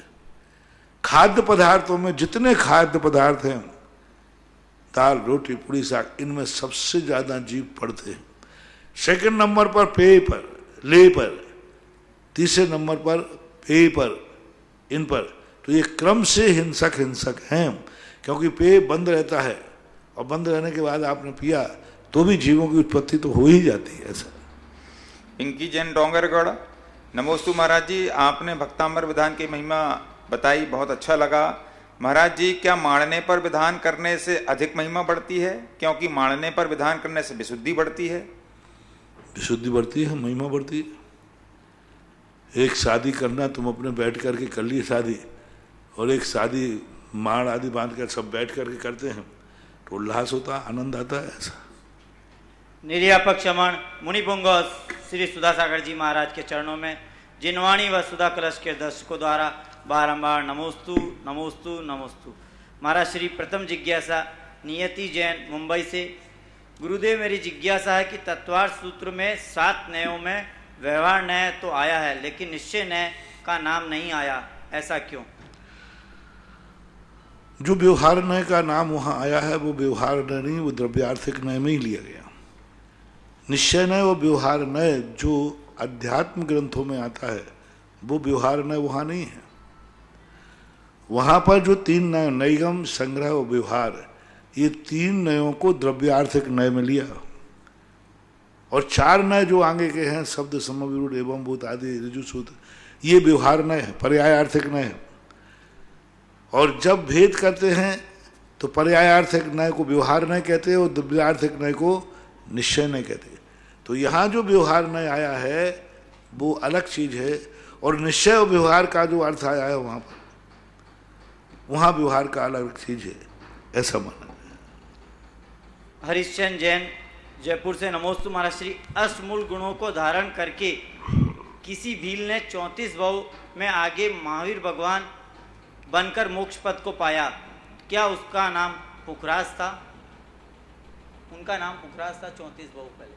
S2: खाद्य पदार्थों में जितने खाद्य पदार्थ हैं, दाल रोटी पूरी साग, इनमें सबसे ज्यादा जीव पड़ते हैं। सेकंड नंबर पर पेय पर, ले पर, तीसरे नंबर पर पेय पर, इन पर। तो ये क्रम से हिंसक हैं, क्योंकि पेय बंद रहता है और बंद रहने के बाद आपने पिया तो भी जीवों की उत्पत्ति तो हो ही जाती है। ऐसा
S3: पिंकी जैन डोंगरगढ़। नमोस्तु महाराज जी, आपने भक्तांबर विधान की महिमा बताई, बहुत अच्छा लगा। महाराज जी, क्या मारने पर विधान करने से अधिक महिमा बढ़ती है? क्योंकि मारने पर विधान करने से विशुद्धि बढ़ती है।
S2: विशुद्धि बढ़ती है, महिमा बढ़ती है। एक शादी करना, तुम अपने बैठ करके कर लिए शादी, और एक शादी माड़ आदि बांध कर सब बैठ करके करते हैं तो उल्लास होता है, आनंद आता है। ऐसा
S4: निर्यापक क्षमण मुनिपुंग श्री सुधा सागर जी महाराज के चरणों में जिनवाणी व सुधा कलश के दर्शकों द्वारा बारंबार नमोस्तु नमोस्तु नमोस्तु। महाराज श्री प्रथम जिज्ञासा नियति जैन मुंबई से। गुरुदेव, मेरी जिज्ञासा है कि तत्वार्थ सूत्र में 7 न्यायों में व्यवहार न्याय तो आया है, लेकिन निश्चय न्याय का नाम नहीं आया, ऐसा क्यों?
S2: जो व्यवहार न्याय का नाम वहां आया है वो व्यवहार न्याय नहीं, वो द्रव्यार्थिक न्याय में ही लिया गया। निश्चय न्याय और व्यवहार न्याय जो अध्यात्म ग्रंथों में आता है वो व्यवहार न्याय वहां नहीं है। वहां पर जो 3 न्याय, नैगम, संग्रह और व्यवहार, ये 3 न्यायों को द्रव्यार्थिक न्याय में लिया। और 4 न्याय जो आगे के हैं, शब्द समविरूढ़ एवं भूत आदि ऋजु सूत्र, ये व्यवहार न्याय है, पर्यायार्थिक न्याय है। और जब भेद करते हैं तो पर्यायार्थिक न्याय को व्यवहार न्याय कहते हैं और द्रव्यार्थिक न्याय को निश्चय न्याय कहते हैं। तो यहाँ जो व्यवहार न्याय आया है वो अलग चीज है, और निश्चय और व्यवहार का जो अर्थ आया है वहां पर, वहां व्यवहार का अलग चीज है, ऐसा माना।
S4: हरिश्चंद्र जैन जयपुर से। नमोस्तु महाराज श्री। अष्टमूल गुणों को धारण करके किसी भील ने 34 भव में आगे महावीर भगवान बनकर मोक्ष पद को पाया, क्या उसका नाम पुखराज था? उनका नाम पुखराज था 34 भव पहले,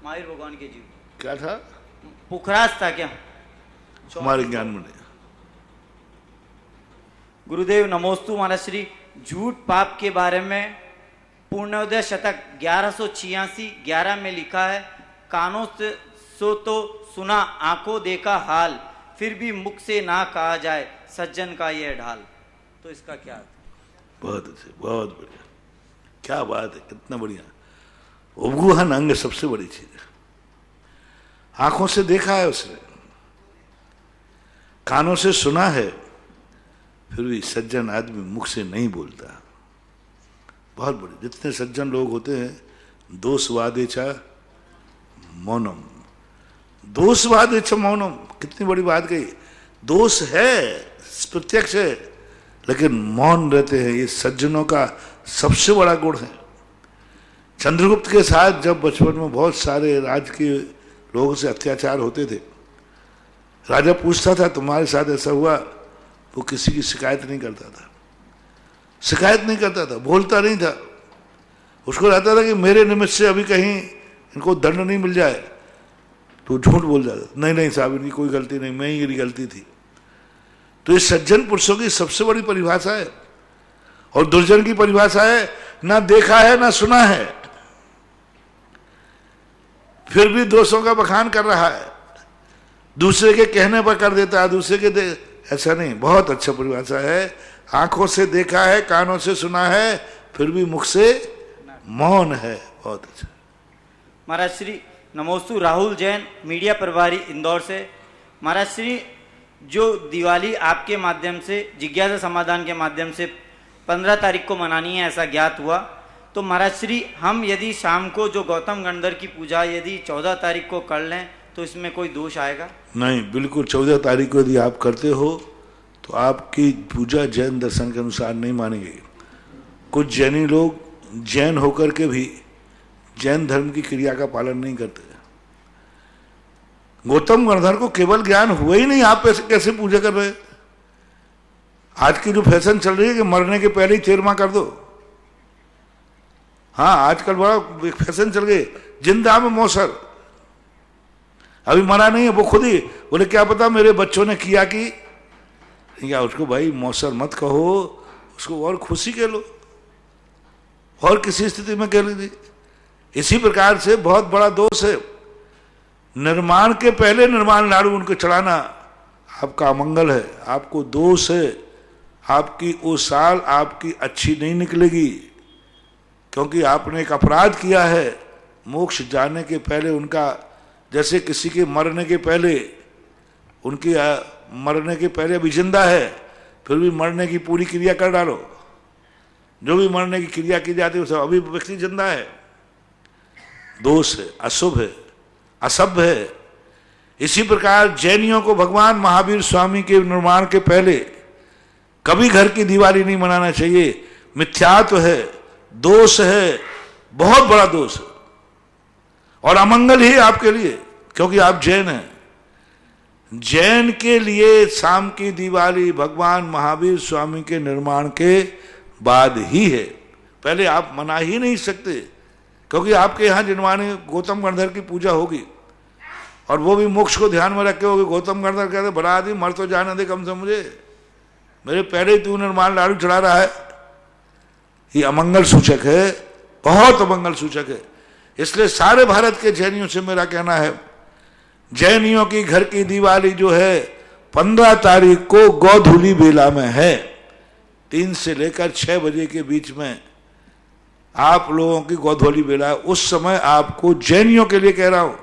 S4: महावीर भगवान के जीव।
S2: क्या था?
S4: पुखराज था क्या?
S2: हमारे ज्ञान में नहीं।
S4: गुरुदेव नमोस्तु महाराज श्री। झूठ पाप के बारे में पूर्णोदय शतक 1186-11 में लिखा है, कानों से सो तो सुना, आंखों देखा हाल, फिर भी मुख से ना कहा जाए सज्जन का यह ढाल। तो इसका क्या अर्थ?
S2: बहुत अच्छे, बहुत बढ़िया, क्या बात है, कितना बढ़िया। उपगुहन अंग सबसे बड़ी चीज है। आंखों से देखा है उसने, कानों से सुना है, फिर भी सज्जन आदमी मुख से नहीं बोलता। बहुत बड़े, जितने सज्जन लोग होते हैं, दोषवादेचा मौनम, दोषवादेचा मौनम, कितनी बड़ी बात कही। दोष है, प्रत्यक्ष है, लेकिन मौन रहते हैं। ये सज्जनों का सबसे बड़ा गुण है। चंद्रगुप्त के साथ जब बचपन में बहुत सारे राज्य के लोगों से अत्याचार होते थे, राजा पूछता था तुम्हारे साथ ऐसा हुआ, वो किसी की शिकायत नहीं करता था, शिकायत नहीं करता था, बोलता नहीं था। उसको रहता था कि मेरे निमित्त से अभी कहीं इनको दंड नहीं मिल जाए, तो झूठ बोल जाता, नहीं नहीं साहब इनकी कोई गलती नहीं, मैं ही मेरी गलती थी। तो ये सज्जन पुरुषों की सबसे बड़ी परिभाषा है। और दुर्जन की परिभाषा है ना देखा है ना सुना है, फिर भी दोषों का बखान कर रहा है, दूसरे के कहने पर कर देता है, दूसरे के ऐसा नहीं। बहुत अच्छा परिभाषा है। आंखों से देखा है, कानों से सुना है, फिर भी मुख से मौन है। बहुत अच्छा।
S4: महाराज श्री नमोस्तु राहुल जैन, मीडिया प्रभारी इंदौर से। महाराज श्री, जो दिवाली आपके माध्यम से, जिज्ञासा समाधान के माध्यम से 15 तारीख को मनानी है ऐसा ज्ञात हुआ, तो महाराज श्री हम यदि शाम को जो गौतम गणधर की पूजा यदि 14 तारीख को कर लें तो इसमें कोई दोष आएगा?
S2: नहीं, बिल्कुल। 14 तारीख को यदि आप करते हो तो आपकी पूजा जैन दर्शन के अनुसार नहीं मानेगी। कुछ जैनी लोग जैन होकर के भी जैन धर्म की क्रिया का पालन नहीं करते। गौतम गणधर को केवल ज्ञान हुआ ही नहीं, आप ऐसे कैसे पूजा कर रहे हैं? आज की जो फैशन चल रही है कि मरने के पहले ही चेरमा कर दो। हाँ, आजकल बड़ा फैशन चल गई, जिंदा में मौसर। अभी मरा नहीं है, वो खुद ही बोले क्या पता मेरे बच्चों ने किया कि क्या। उसको भाई मौसर मत कहो, उसको और खुशी कह लो, और किसी स्थिति में कह लीजिए। इसी प्रकार से बहुत बड़ा दोष है, निर्माण के पहले निर्माण लाड़ू उनको चढ़ाना आपका अमंगल है, आपको दोष है। आपकी वो साल आपकी अच्छी नहीं निकलेगी, क्योंकि आपने एक अपराध किया है। मोक्ष जाने के पहले उनका, जैसे किसी के मरने के पहले, उनकी मरने के पहले अभी जिंदा है, फिर भी मरने की पूरी क्रिया कर डालो। जो भी मरने की क्रिया की जाती है उसे अभी व्यक्ति जिंदा है, दोष है, अशुभ है, असभ्य है। इसी प्रकार जैनियों को भगवान महावीर स्वामी के निर्माण के पहले कभी घर की दिवाली नहीं मनाना चाहिए। मिथ्यात्व है, दोष है, बहुत बड़ा दोष है, और अमंगल ही आपके लिए, क्योंकि आप जैन हैं। जैन के लिए शाम की दिवाली भगवान महावीर स्वामी के निर्माण के बाद ही है, पहले आप मना ही नहीं सकते, क्योंकि आपके यहाँ जिनवानी गौतम गणधर की पूजा होगी, और वो भी मोक्ष को ध्यान में रखे होगी। गौतम गणधर कहते बड़ा आदमी मर तो जाने दे कम से मुझे, मेरे पहले ही तू निर्माण लाड़ू चढ़ा रहा है। ये अमंगल सूचक है, बहुत अमंगल सूचक है। इसलिए सारे भारत के जैनियों से मेरा कहना है, जैनियों की घर की दिवाली जो है 15 तारीख को गोधूली बेला में है, 3 से लेकर 6 बजे के बीच में आप लोगों की गोधूली बेला है। उस समय आपको, जैनियों के लिए कह रहा हूं,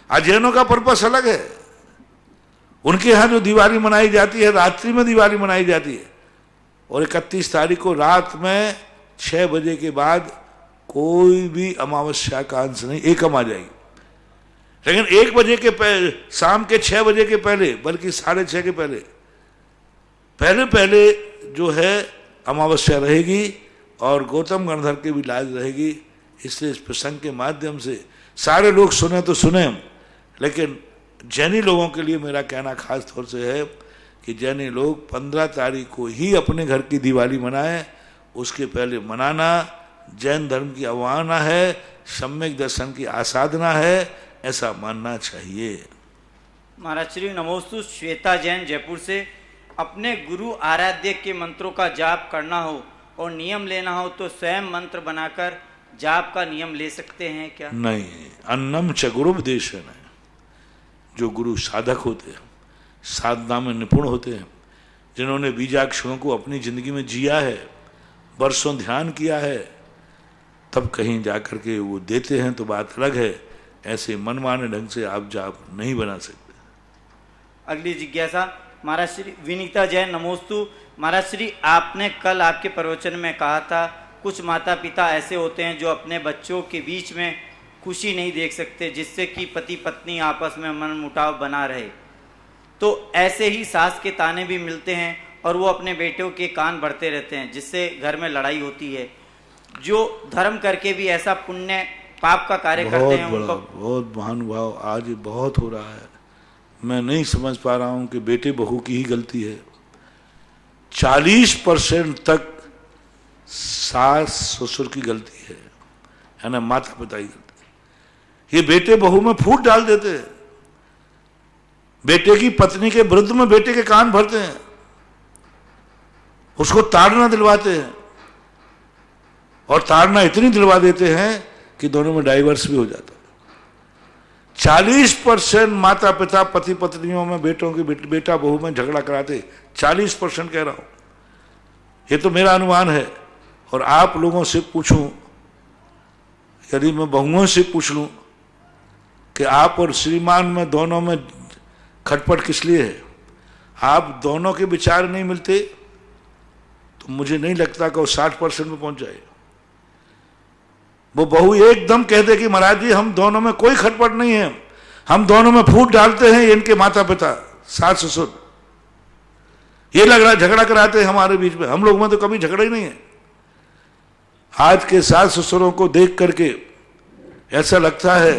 S2: अजैनों का पर्पस अलग है। उनके यहाँ जो दिवाली मनाई जाती है, रात्रि में दिवाली मनाई जाती है, और 31 तारीख को रात में 6 बजे के बाद कोई भी अमावस्या का अंश नहीं, एकम आ जाएगी। लेकिन 1 बजे के पहले, शाम के 6 बजे के पहले, बल्कि 6:30 के पहले जो है अमावस्या रहेगी, और गौतम गणधर की भी लाज रहेगी। इसलिए इस प्रसंग के माध्यम से सारे लोग सुने तो सुने, लेकिन जैनी लोगों के लिए मेरा कहना खास तौर से है कि जैनी लोग 15 तारीख को ही अपने घर की दिवाली मनाएं। उसके पहले मनाना जैन धर्म की अवमानना है, सम्यक दर्शन की आसाधना है, ऐसा मानना चाहिए।
S4: महाराज श्री नमोस्तु श्वेता जैन जयपुर से। अपने गुरु आराध्य के मंत्रों का जाप करना हो और नियम लेना हो तो स्वयं मंत्र बनाकर जाप का नियम ले सकते हैं क्या?
S2: नहीं, अन्नम च गुरुपदेशन है। जो गुरु साधक होते हैं, साधना में निपुण होते हैं, जिन्होंने बीजाक्षरों को अपनी जिंदगी में जिया है, वर्षों ध्यान किया है, तब कहीं जाकर के वो देते हैं तो बात अलग है। ऐसे मनमाने ढंग से आप जाप नहीं बना सकते।
S4: अगली जिज्ञासा महाराज श्री विनीता जैन नमोस्तु। महाराज श्री, आपने कल आपके प्रवचन में कहा था कुछ माता पिता ऐसे होते हैं जो अपने बच्चों के बीच में खुशी नहीं देख सकते, जिससे कि पति पत्नी आपस में मनमुटाव बना रहे। तो ऐसे ही सास के ताने भी मिलते हैं और वो अपने बेटों के कान भरते रहते हैं, जिससे घर में लड़ाई होती है। जो धर्म करके भी ऐसा पुण्य पाप का कार्य करते हैं उनको
S2: बहुत महानुभाव आज बहुत हो रहा है। मैं नहीं समझ पा रहा हूं कि बेटे बहू की ही गलती है। 40% तक सास ससुर की गलती है। है ना, माता पिता ही करते। ये बेटे बहू में फूट डाल देते हैं, बेटे की पत्नी के विरुद्ध में बेटे के कान भरते हैं, उसको ताड़ना दिलवाते हैं, और ताड़ना इतनी दिलवा देते हैं कि दोनों में डाइवर्स भी हो जाता है। 40% माता पिता पति पत्नियों में बेटों की बेटा बहू में झगड़ा कराते, 40% कह रहा हूं, ये तो मेरा अनुमान है। और आप लोगों से पूछूं, यदि मैं बहुओं से पूछ लूं कि आप और श्रीमान में दोनों में खटपट किस लिए है, आप दोनों के विचार नहीं मिलते, तो मुझे नहीं लगता कि वो 60% में पहुंच जाए। वो बहू एकदम कह दे कि महाराज जी हम दोनों में कोई खटपट नहीं है, हम दोनों में फूट डालते हैं इनके माता पिता सास ससुर, ये लग रहा झगड़ा कराते हैं हमारे बीच में, हम लोग में तो कभी झगड़ा ही नहीं है। आज के सास ससुरों को देख करके ऐसा लगता है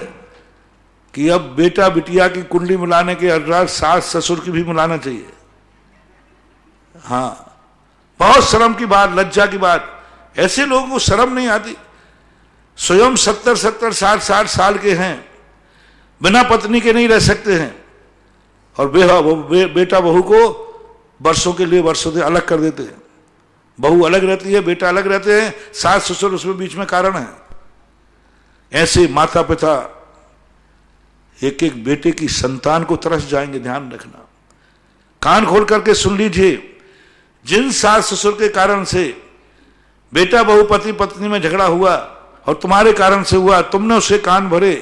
S2: कि अब बेटा बिटिया की कुंडली मिलाने के अर्थात सास ससुर की भी मिलाना चाहिए। हाँ, बहुत शर्म की बात, लज्जा की बात, ऐसे लोगों को शर्म नहीं आती। स्वयं 70-70, 60-60 साल के हैं, बिना पत्नी के नहीं रह सकते हैं, और बेटा बहू को वर्षों के लिए वर्षों से अलग कर देते हैं। बहू अलग रहती है, बेटा अलग रहते हैं, सास ससुर उसमें बीच में कारण है। ऐसे माता पिता एक एक बेटे की संतान को तरस जाएंगे, ध्यान रखना। कान खोल करके सुन लीजिए, जिन सास ससुर के कारण से बेटा बहू पति पत्नी में झगड़ा हुआ और तुम्हारे कारण से हुआ, तुमने उससे कान भरे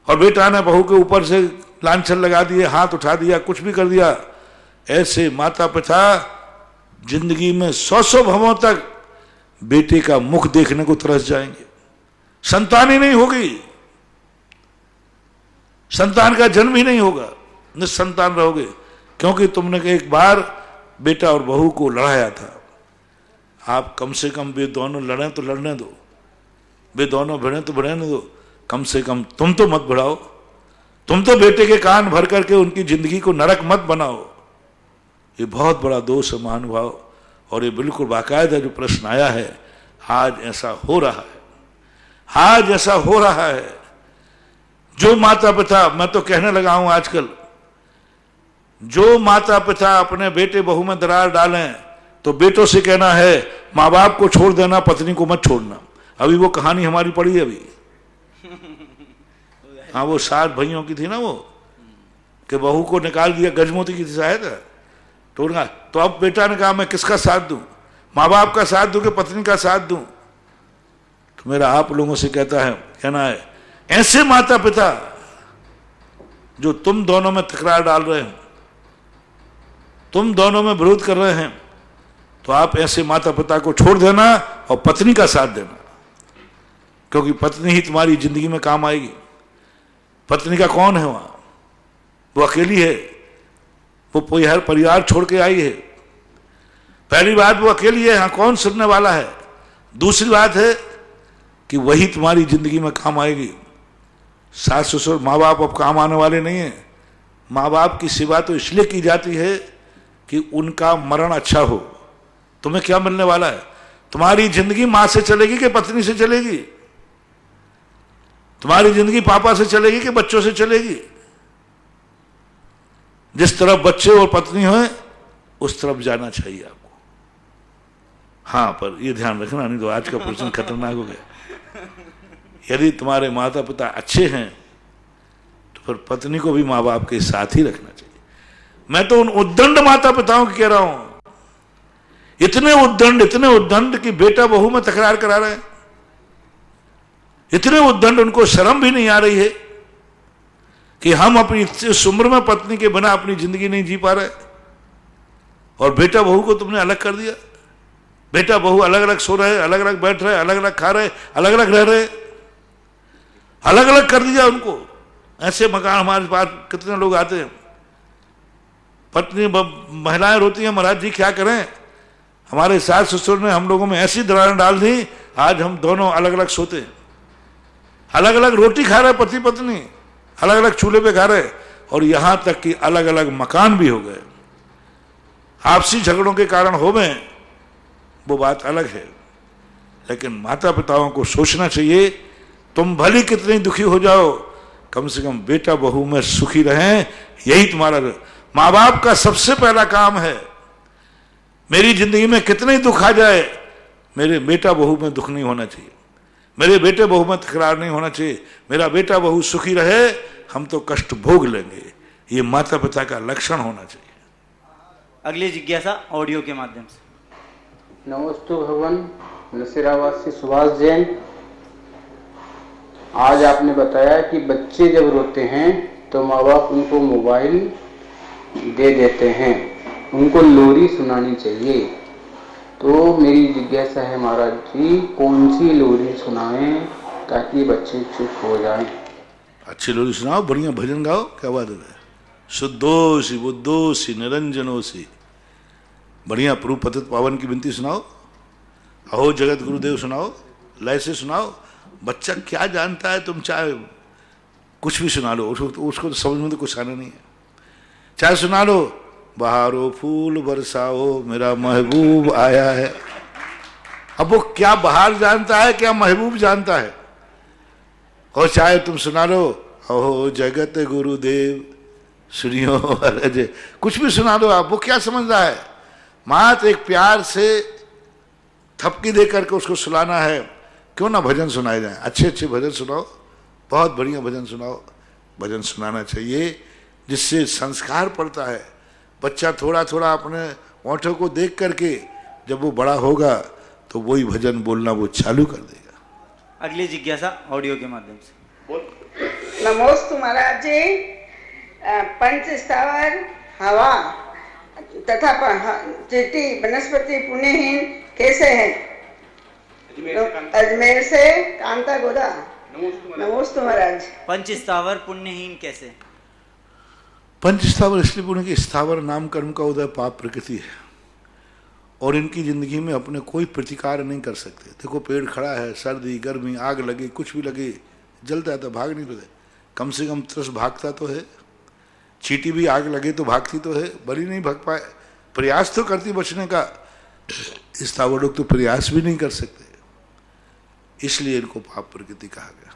S2: और बेटा ने बहू के ऊपर से लांछन लगा दिए, हाथ उठा दिया, कुछ भी कर दिया, ऐसे माता पिता जिंदगी में 100 भवों तक बेटे का मुख देखने को तरस जाएंगे। संतान ही नहीं होगी, संतान का जन्म ही नहीं होगा, निसंतान रहोगे, क्योंकि तुमने एक बार बेटा और बहू को लड़ाया था। आप कम से कम वे दोनों लड़ें तो लड़ने दो, वे दोनों भिड़े तो भिड़ने दो, कम से कम तुम तो मत भिड़ाओ, तुम तो बेटे के कान भर करके उनकी जिंदगी को नरक मत बनाओ। ये बहुत बड़ा दोष है महानुभाव, और ये बिल्कुल बाकायदा जो प्रश्न आया है, आज ऐसा हो रहा है, आज ऐसा हो रहा है। जो माता पिता, मैं तो कहने लगा हूं आजकल, जो माता पिता अपने बेटे बहू में दरार डालें तो बेटों से कहना है माँ बाप को छोड़ देना, पत्नी को मत छोड़ना। अभी वो कहानी हमारी पड़ी है अभी, हाँ, वो 7 भाइयों की थी ना, वो कि बहू को निकाल दिया, गजमोती की थी शायद, तो अब बेटा ने कहा मैं किसका साथ दूं, माँ बाप का साथ दूं कि पत्नी का साथ दूं। तो मेरा आप लोगों से कहना है, ऐसे माता पिता जो तुम दोनों में तकरार डाल रहे हैं, तुम दोनों में विरोध कर रहे हैं, तो आप ऐसे माता पिता को छोड़ देना और पत्नी का साथ देना, क्योंकि पत्नी ही तुम्हारी जिंदगी में काम आएगी। पत्नी का कौन है वहां, वो अकेली है, वो परिवार छोड़ के आई है। पहली बात वो अकेली है, हाँ, कौन सुनने वाला है। दूसरी बात है कि वही तुम्हारी जिंदगी में काम आएगी। सास ससुर माँ बाप अब काम आने वाले नहीं है। माँ बाप की सेवा तो इसलिए की जाती है कि उनका मरण अच्छा हो। तुम्हें क्या मिलने वाला है? तुम्हारी जिंदगी माँ से चलेगी कि पत्नी से चलेगी? तुम्हारी जिंदगी पापा से चलेगी कि बच्चों से चलेगी? जिस तरफ बच्चे और पत्नी हो उस तरफ जाना चाहिए आपको। हाँ, पर ये ध्यान रखना, नहीं तो आज का प्रश्न खतरनाक हो गया। यदि तुम्हारे माता पिता अच्छे हैं तो फिर पत्नी को भी माँ बाप के साथ ही रखना चाहिए। मैं तो उन उद्दंड माता पिताओं की कह रहा हूं, इतने उद्दंड कि बेटा बहू में तकरार करा रहे हैं, इतने उद्दंड, उनको शर्म भी नहीं आ रही है कि हम अपनी इस उम्र में पत्नी के बिना अपनी जिंदगी नहीं जी पा रहे, और बेटा बहू को तुमने अलग कर दिया। बेटा बहू अलग अलग सो रहे, अलग अलग बैठ रहे, अलग अलग खा रहे, अलग अलग रह रहे, अलग अलग कर दिया उनको। ऐसे मकान हमारे पास कितने लोग आते हैं, पत्नी महिलाएं रोती हैं, महाराज जी क्या करें, हमारे सास ससुर ने हम लोगों में ऐसी दरारें डाल दी, आज हम दोनों अलग अलग सोते हैं, अलग अलग रोटी खा रहे, पति पत्नी अलग अलग चूल्हे पे खा रहे, और यहां तक कि अलग अलग मकान भी हो गए। आपसी झगड़ों के कारण हो गए, वो बात अलग है, लेकिन माता पिताओं को सोचना चाहिए, तुम भले कितने दुखी हो जाओ, कम से कम बेटा बहू में सुखी रहें, यही तुम्हारा माँ बाप का सबसे पहला काम है। मेरी जिंदगी में कितने दुख आ जाए, मेरे बेटा बहू में दुख नहीं होना चाहिए, मेरे बेटे बहू में तकरार नहीं होना चाहिए, मेरा बेटा बहू सुखी रहे, हम तो कष्ट भोग लेंगे, ये माता पिता का लक्षण होना चाहिए।
S4: अगली जिज्ञासा ऑडियो के माध्यम से।
S6: नमोस्तु भगवान। नसीराबाद सुभाष जैन। आज आपने बताया कि बच्चे जब रोते हैं तो माँ बाप उनको मोबाइल दे देते हैं, उनको लोरी सुनानी चाहिए। तो मेरी जिज्ञासा है महाराज जी, कौन सी लोरी सुनाएं ताकि बच्चे चुप हो जाएं?
S2: अच्छी लोरी सुनाओ, बढ़िया भजन गाओ, क्या बात है। शुद्धोसी बुद्धोसी निरंजनोसी, बढ़िया प्रभु पतित पावन की विनती सुनाओ, अहो जगत गुरुदेव सुनाओ, लय से सुनाओ। बच्चा क्या जानता है, तुम चाहे कुछ भी सुना लो, उसको तो समझ में तो कुछ आना नहीं है। चाहे सुना लो बहारो फूल बरसाओ मेरा महबूब आया है, अब वो क्या बहार जानता है, क्या महबूब जानता है। और चाहे तुम सुना लो अहो जगत गुरुदेव सुनियो अरे, कुछ भी सुना दो आप, वो क्या समझ रहा है। मात्र एक प्यार से थपकी दे करके उसको सुलाना है। क्यों ना भजन सुनाए जाए, अच्छे अच्छे भजन सुनाओ, बहुत बढ़िया भजन सुनाओ। भजन सुनाना चाहिए जिससे संस्कार पड़ता है। बच्चा थोड़ा थोड़ा अपने ओंठों को देख करके जब वो बड़ा होगा तो वही भजन बोलना वो चालू कर देगा।
S4: अगली जिज्ञासा ऑडियो के माध्यम से।
S7: नमोस्तु महाराज जी। पंच स्थावर हवा तथा चिट्टी वनस्पति पुण्यहीन कैसे है? अजमेर से कांता गोदा। नमोस्तु महाराज।
S4: पंच स्थावर पुण्यहीन कैसे?
S2: पंच स्थावर इसलिए पुण्य कि स्थावर नाम कर्म का उदय पाप प्रकृति है और इनकी जिंदगी में अपने कोई प्रतिकार नहीं कर सकते। देखो पेड़ खड़ा है, सर्दी गर्मी आग लगे कुछ भी लगे जलता है तो भाग नहीं पाते, कम से कम तरस भागता तो है। चींटी भी आग लगे तो भागती तो है, बड़ी नहीं भाग पाए, प्रयास तो करती बचने का। स्थावर लोग तो प्रयास भी नहीं कर सकते, इसलिए इनको पाप प्रकृति कहा गया।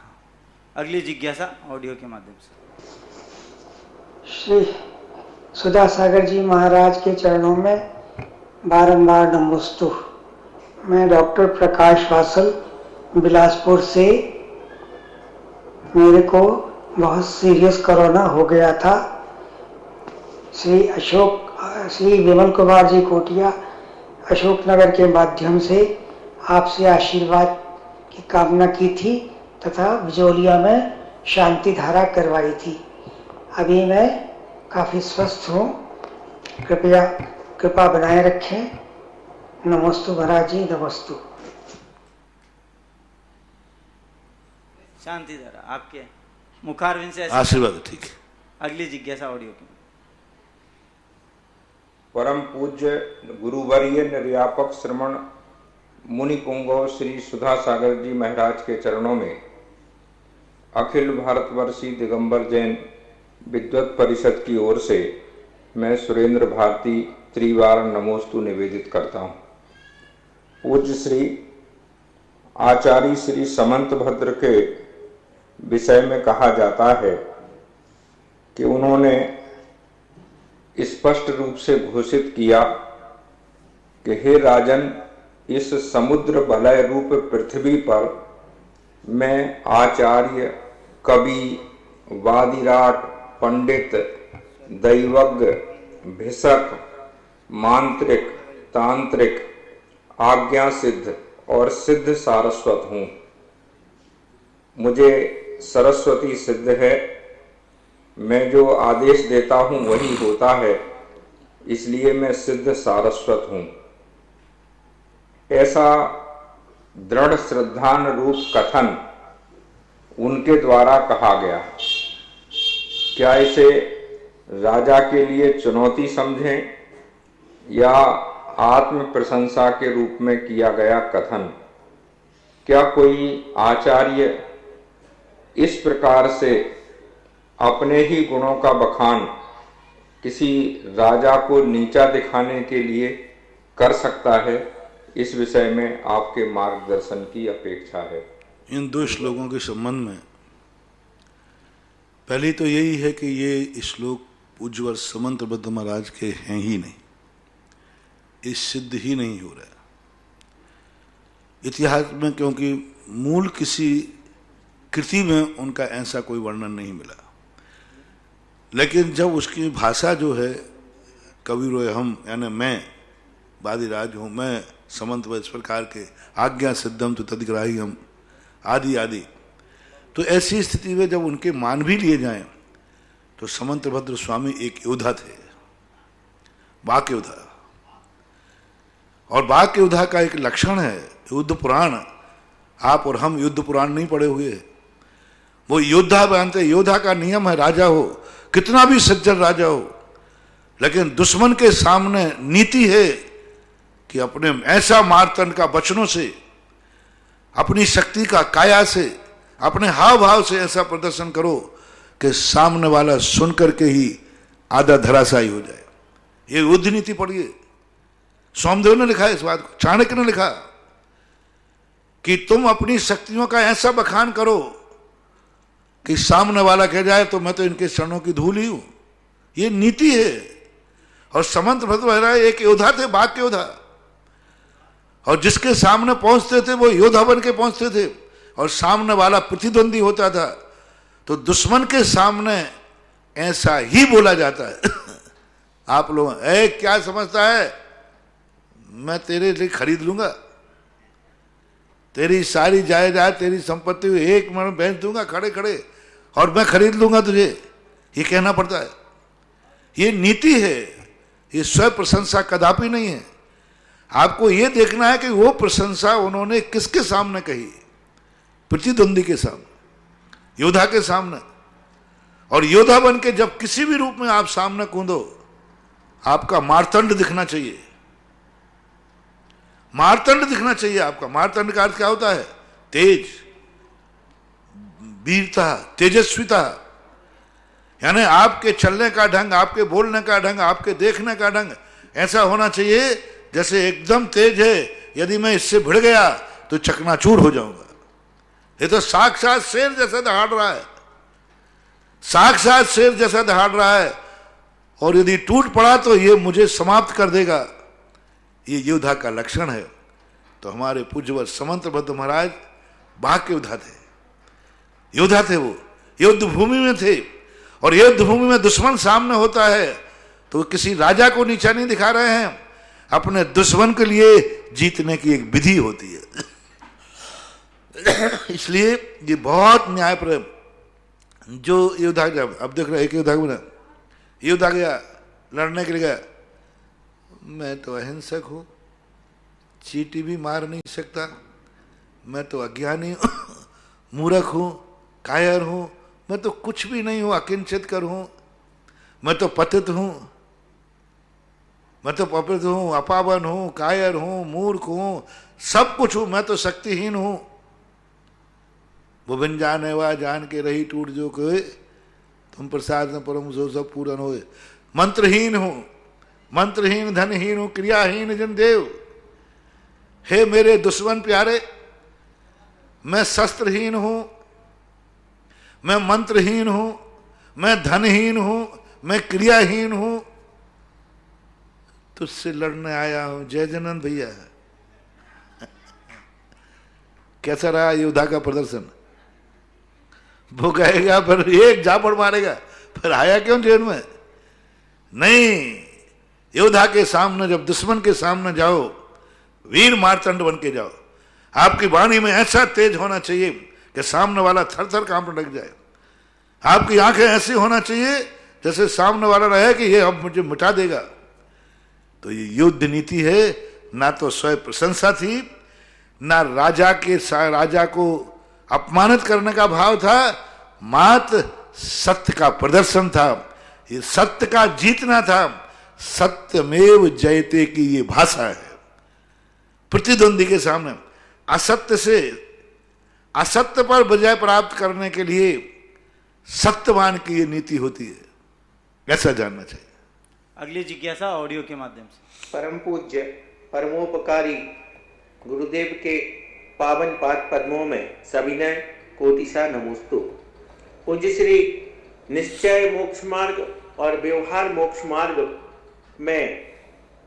S4: अगली जिज्ञासा ऑडियो के माध्यम से।
S8: श्री सुधा सागर जी महाराज के चरणों में बारंबार नमोस्तु। मैं डॉक्टर प्रकाश वासल बिलासपुर से, मेरे को बहुत सीरियस कोरोना हो गया था। श्री विमल कुमार जी कोटिया अशोकनगर के माध्यम से आपसे आशीर्वाद की कामना की थी तथा बिजोलिया में शांति धारा करवाई थी। अभी मैं काफ़ी स्वस्थ हूँ, कृपा बनाए रखें। नमोस्तु महाराज जी, नमोस्तु।
S4: शांति धारा आपके मुखारविंद से
S2: आशीर्वाद, ठीक है।
S4: अगली जिज्ञासा ऑडियो की।
S9: परम पूज्य गुरुवर्य निर्व्यापक श्रमण मुनि पुंगव श्री सुधा सागर जी महाराज के चरणों में अखिल भारतवर्षीय दिगंबर जैन विद्वत परिषद की ओर से मैं सुरेंद्र भारती त्रिवार नमोस्तु निवेदित करता हूँ। पूज्य श्री आचार्य श्री समंत भद्र के विषय में कहा जाता है कि उन्होंने स्पष्ट रूप से घोषित किया कि हे राजन, इस समुद्र वलय रूप पृथ्वी पर मैं आचार्य, कवि, वादिराट, पंडित, दैवज्ञ, भिषक, मांत्रिक, तांत्रिक, आज्ञा सिद्ध और सिद्ध सारस्वत हूँ। मुझे सरस्वती सिद्ध है, मैं जो आदेश देता हूँ वही होता है, इसलिए मैं सिद्ध सारस्वत हूँ। ऐसा दृढ़ श्रद्धानुरूप कथन उनके द्वारा कहा गया। क्या इसे राजा के लिए चुनौती समझें या आत्म प्रशंसा के रूप में किया गया कथन? क्या कोई आचार्य इस प्रकार से अपने ही गुणों का बखान किसी राजा को नीचा दिखाने के लिए कर सकता है? इस विषय में आपके मार्गदर्शन की अपेक्षा है।
S2: इन 2 श्लोकों के संबंध में पहली तो यही है कि ये श्लोक पूज्यवर समंतभद्र महाराज के हैं ही नहीं, ये सिद्ध ही नहीं हो रहा इतिहास में, क्योंकि मूल किसी कृति में उनका ऐसा कोई वर्णन नहीं मिला। लेकिन जब उसकी भाषा जो है कवि रोय हम यानी मैं वादिराज हूँ, मैं समंत व इस प्रकार के आज्ञा सिद्धम तो तदिग्राही हम आदि आदि, तो ऐसी स्थिति में जब उनके मान भी लिए जाएं तो समंतभद्र स्वामी एक योद्धा थे, वाक योद्धा। और वाक योद्धा का एक लक्षण है युद्ध पुराण। आप और हम युद्ध पुराण नहीं पढ़े हुए, वो योद्धा जानते। योद्धा का नियम है राजा हो, कितना भी सज्जन राजा हो, लेकिन दुश्मन के सामने नीति है कि अपने ऐसा मारतंड का वचनों से, अपनी शक्ति का काया से, अपने हाव भाव से ऐसा प्रदर्शन करो कि सामने वाला सुन करके ही आधा धराशायी हो जाए। ये युद्ध नीति पढ़िए, सोमदेव ने लिखा है इस बात को, चाणक्य ने लिखा कि तुम अपनी शक्तियों का ऐसा बखान करो कि सामने वाला कह जाए तो मैं तो इनके चरणों की धूल ही हूं। ये नीति है। और समंतभद्र महाराज एक योद्धा थे, वाक योद्धा, और जिसके सामने पहुंचते थे वो योद्धा बन के पहुंचते थे। और सामने वाला प्रतिद्वंदी होता था तो दुश्मन के सामने ऐसा ही बोला जाता है आप लोग क्या समझता है, मैं तेरे लिए खरीद लूंगा, तेरी सारी जायदाद, तेरी संपत्ति एक मैं बेच दूंगा खड़े खड़े, और मैं खरीद लूंगा तुझे, ये कहना पड़ता है। ये नीति है, ये स्व प्रशंसा कदापि नहीं है। आपको ये देखना है कि वो प्रशंसा उन्होंने किसके सामने कही, प्रतिद्वंदी के सामने, योद्धा के सामने। और योद्धा बन के जब किसी भी रूप में आप सामने कूदो, आपका मारतंड दिखना चाहिए, मारतंड दिखना चाहिए आपका। मारतंड का अर्थ क्या होता है? तेज, वीरता, तेजस्विता, यानी आपके चलने का ढंग, आपके बोलने का ढंग, आपके देखने का ढंग ऐसा होना चाहिए जैसे एकदम तेज है, यदि मैं इससे भिड़ गया तो चकनाचूर हो जाऊंगा। ये तो साक्षात शेर जैसा दहाड़ रहा है, साक्षात शेर जैसा दहाड़ रहा है, और यदि टूट पड़ा तो ये मुझे समाप्त कर देगा। ये योद्धा का लक्षण है। तो हमारे पूज्यवर समंतभद्र महाराज वाक योद्धा थे, योद्धा थे, वो युद्ध भूमि में थे। और युद्ध भूमि में दुश्मन सामने होता है तो किसी राजा को नीचा नहीं दिखा रहे हैं, अपने दुश्मन के लिए जीतने की एक विधि होती है। इसलिए ये बहुत न्यायप्रेम जो योद्धा, जब अब देख रहे एक योद्धा बना, योद्धा गया लड़ने के लिए गया, मैं तो अहिंसक हूं, चींटी भी मार नहीं सकता, मैं तो अज्ञानी हूं, मूर्ख हूं, कायर हूं, मैं तो कुछ भी नहीं हूं, अकिंचित कर हूं, मैं तो पतित हूं, मैं तो पतित हूं, अपावन हूं, कायर हूं, मूर्ख हूं, सब कुछ हूं, मैं तो शक्तिहीन हूं। वो बिन जाने वा जान के रही टूट जो कोई, तुम प्रसाद न परम सो सब पूरन होए। मंत्रहीन हूं, मंत्रहीन धनहीन हूं, क्रियाहीन जन देव। हे मेरे दुश्मन प्यारे, मैं शस्त्रहीन हूं, मैं मंत्रहीन हूं, मैं धनहीन हूं, मैं क्रियाहीन हूं, तुझसे लड़ने आया हूं। जय जनानंद भैया। कैसा रहा योद्धा का प्रदर्शन? वो कहेगा फिर एक झापड़ मारेगा, फिर आया क्यों जेल में? नहीं, योद्धा के सामने जब दुश्मन के सामने जाओ, वीर मारतंड बन के जाओ। आपकी वाणी में ऐसा तेज होना चाहिए कि सामने वाला थर थर कांपने लग जाए। आपकी आंखें ऐसी होना चाहिए जैसे सामने वाला रहे कि ये अब मुझे मिटा देगा। तो ये युद्ध नीति है, ना तो स्वयं प्रशंसा थी, ना राजा को अपमानित करने का भाव था, मात्र सत्य का प्रदर्शन था, ये सत्य का जीतना था। सत्यमेव जयते की ये भाषा है। प्रतिद्वंदी के सामने असत्य से असत्य पर विजय प्राप्त करने के लिए सत्यवान की ये नीति होती है, ऐसा जानना चाहिए।
S4: अगली जिज्ञासा ऑडियो के माध्यम से।
S6: परम पूज्य, परमोपकारी
S10: गुरुदेव के पावन पाद पद्मों में सविनय कोटिसा नमोस्तु। पूज्य श्री निश्चय मोक्ष मार्ग और व्यवहार मोक्ष मार्ग में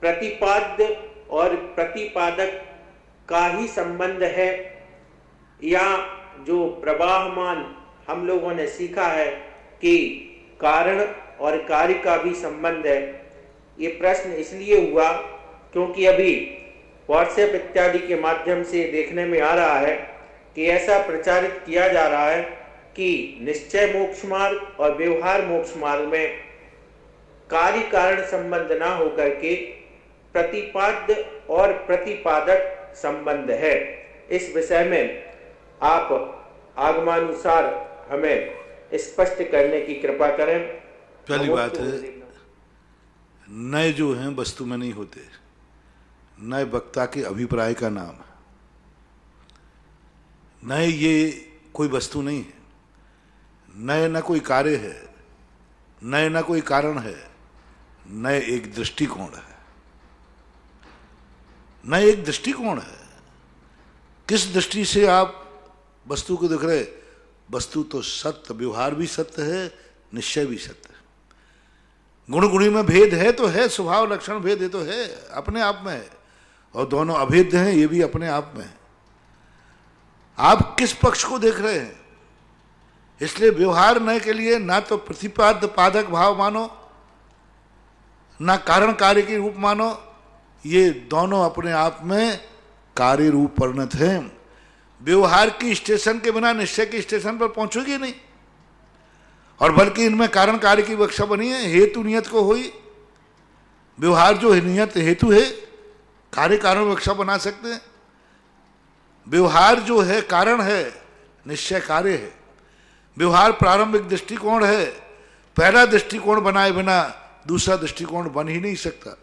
S10: प्रतिपाद्य और प्रतिपादक का ही संबंध है, या जो प्रवाहमान हम लोगों ने सीखा है कि कारण और कार्य का भी संबंध है। ये प्रश्न इसलिए हुआ क्योंकि अभी व्हाट्सएप इत्यादि के माध्यम से देखने में आ रहा है कि ऐसा प्रचारित किया जा रहा है कि निश्चय मोक्ष मार्ग और व्यवहार मोक्ष मार्ग में कार्य कारण संबंध ना होकर के प्रतिपाद्य और प्रतिपादक संबंध है। इस विषय में आप आगमानुसार हमें स्पष्ट करने की कृपा करें।
S2: पहली बात है, नए जो हैं वस्तु में नहीं होते, नए वक्ता के अभिप्राय का नाम है। नए ये कोई वस्तु नहीं है, नए न कोई कार्य है, नए न कोई कारण है, नए एक दृष्टिकोण है। नए एक दृष्टिकोण है। किस दृष्टि से आप वस्तु को देख रहे? वस्तु तो सत्य, व्यवहार भी सत्य है, निश्चय भी सत्य है। गुण गुणी में भेद है तो है, स्वभाव लक्षण भेद है तो है, अपने आप में है, और दोनों अभेद हैं, ये भी अपने आप में है। आप किस पक्ष को देख रहे हैं? इसलिए व्यवहार नए के लिए ना तो प्रतिपाद्य पादक भाव मानो, ना कारण कार्य के रूप मानो, ये दोनों अपने आप में कार्य रूप परिणत हैं। व्यवहार की स्टेशन के बिना निश्चय की स्टेशन पर पहुंचोगे नहीं, और बल्कि इनमें कारण कार्य की विवक्षा बनी है। हेतु नियत को हुई, व्यवहार जो है नियत हेतु है, कार्य कारण विवक्षा बना सकते हैं। व्यवहार जो है कारण है, निश्चय कार्य है। व्यवहार प्रारंभिक दृष्टिकोण है, पहला दृष्टिकोण बनाए बिना दूसरा दृष्टिकोण बन ही नहीं सकता।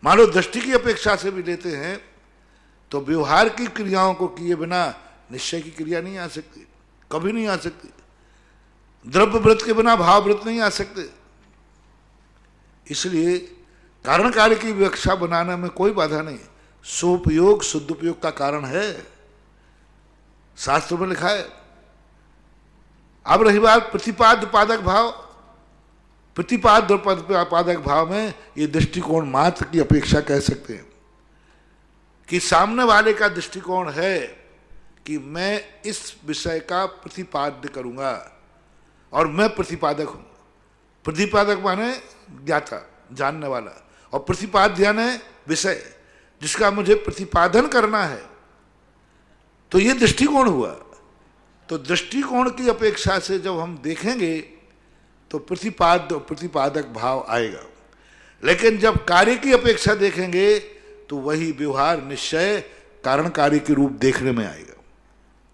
S2: मान लो दृष्टि की अपेक्षा से भी लेते हैं तो व्यवहार की क्रियाओं को किए बिना निश्चय की क्रिया नहीं आ सकती, कभी नहीं आ सकती। द्रव्य वृत्त के बिना भाव वृत्त नहीं आ सकते। इसलिए कारण कार्य की विवक्षा बनाने में कोई बाधा नहीं। सोपयोग शुद्धोपयोग का कारण है, शास्त्र में लिखा है। अब रही बात प्रतिपाद्य पादक भाव, प्रतिपाद्य और पादक भाव में ये दृष्टिकोण मात्र की अपेक्षा कह सकते हैं कि सामने वाले का दृष्टिकोण है कि मैं इस विषय का प्रतिपाद्य करूंगा और मैं प्रतिपादक हूं। प्रतिपादक माने ज्ञाता, जानने वाला, और प्रतिपाद्य यानी विषय जिसका मुझे प्रतिपादन करना है। तो ये दृष्टिकोण हुआ। तो दृष्टिकोण की अपेक्षा से जब हम देखेंगे तो प्रतिपाद्य और प्रतिपादक भाव आएगा। लेकिन जब कार्य की अपेक्षा देखेंगे तो वही व्यवहार निश्चय कारण कार्य के रूप देखने में आएगा।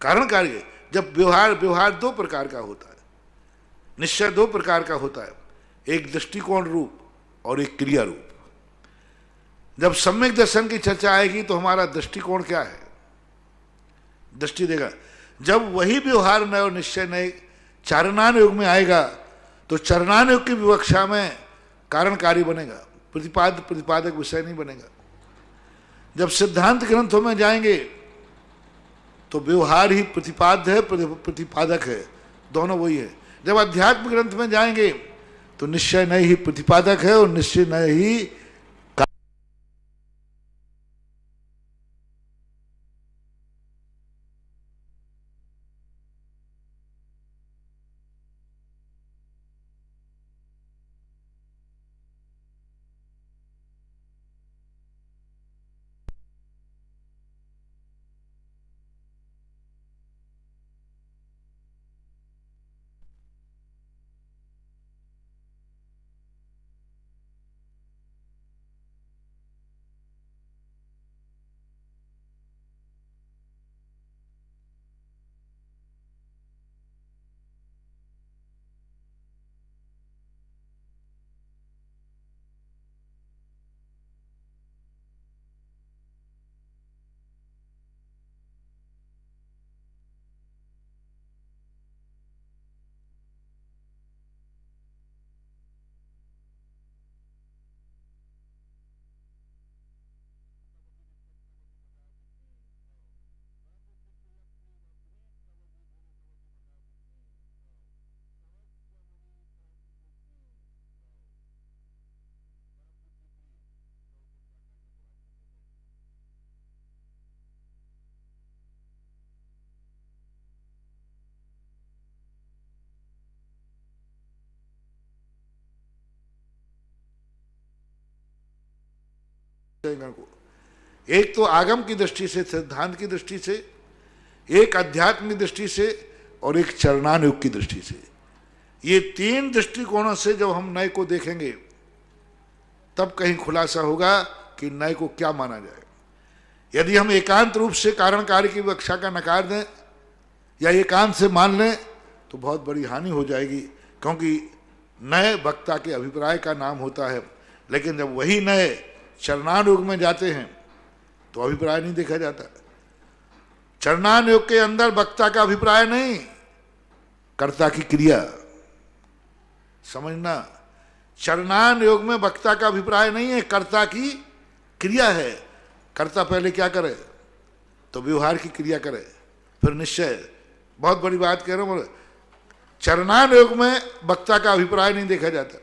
S2: कारण कार्य, जब व्यवहार दो प्रकार का होता है, निश्चय दो प्रकार का होता है, एक दृष्टिकोण रूप और एक क्रिया रूप। जब सम्यक दर्शन की चर्चा आएगी तो हमारा दृष्टिकोण क्या है, दृष्टि देगा। जब वही व्यवहार नए और निश्चय नए चारणान योग में आएगा तो चरणान योग की विवक्षा में कारण कार्य बनेगा, प्रतिपाद्य प्रतिपादक विषय नहीं बनेगा। जब सिद्धांत ग्रंथों में जाएंगे तो व्यवहार ही प्रतिपाद्य है, प्रतिपादक है, दोनों वही है। जब अध्यात्म ग्रंथ में जाएंगे तो निश्चय नए ही प्रतिपादक है और निश्चय नए ही हैं गण को। एक तो आगम की दृष्टि से, सिद्धांत की दृष्टि से, एक अध्यात्म की दृष्टि से और एक चरणान योग की दृष्टि से। ये तीन दृष्टिकोणों से जब हम नए को देखेंगे तब कहीं खुलासा होगा कि नए को क्या माना जाए। यदि हम एकांत रूप से कारण कार्य की विवक्षा का नकार दें या एकांत से मान लें तो बहुत बड़ी हानि हो जाएगी, क्योंकि नए वक्ता के अभिप्राय का नाम होता है। लेकिन जब वही नए चरणान योग में जाते हैं तो अभिप्राय नहीं देखा जाता। चरणान योग के अंदर वक्ता का अभिप्राय नहीं, कर्ता की क्रिया। समझना, चरणान योग में वक्ता का अभिप्राय नहीं है, कर्ता की क्रिया है। कर्ता पहले क्या करे तो व्यवहार की क्रिया करे, फिर निश्चय। बहुत बड़ी बात कह रहा हूं। चरणान योग में वक्ता का अभिप्राय नहीं देखा जाता,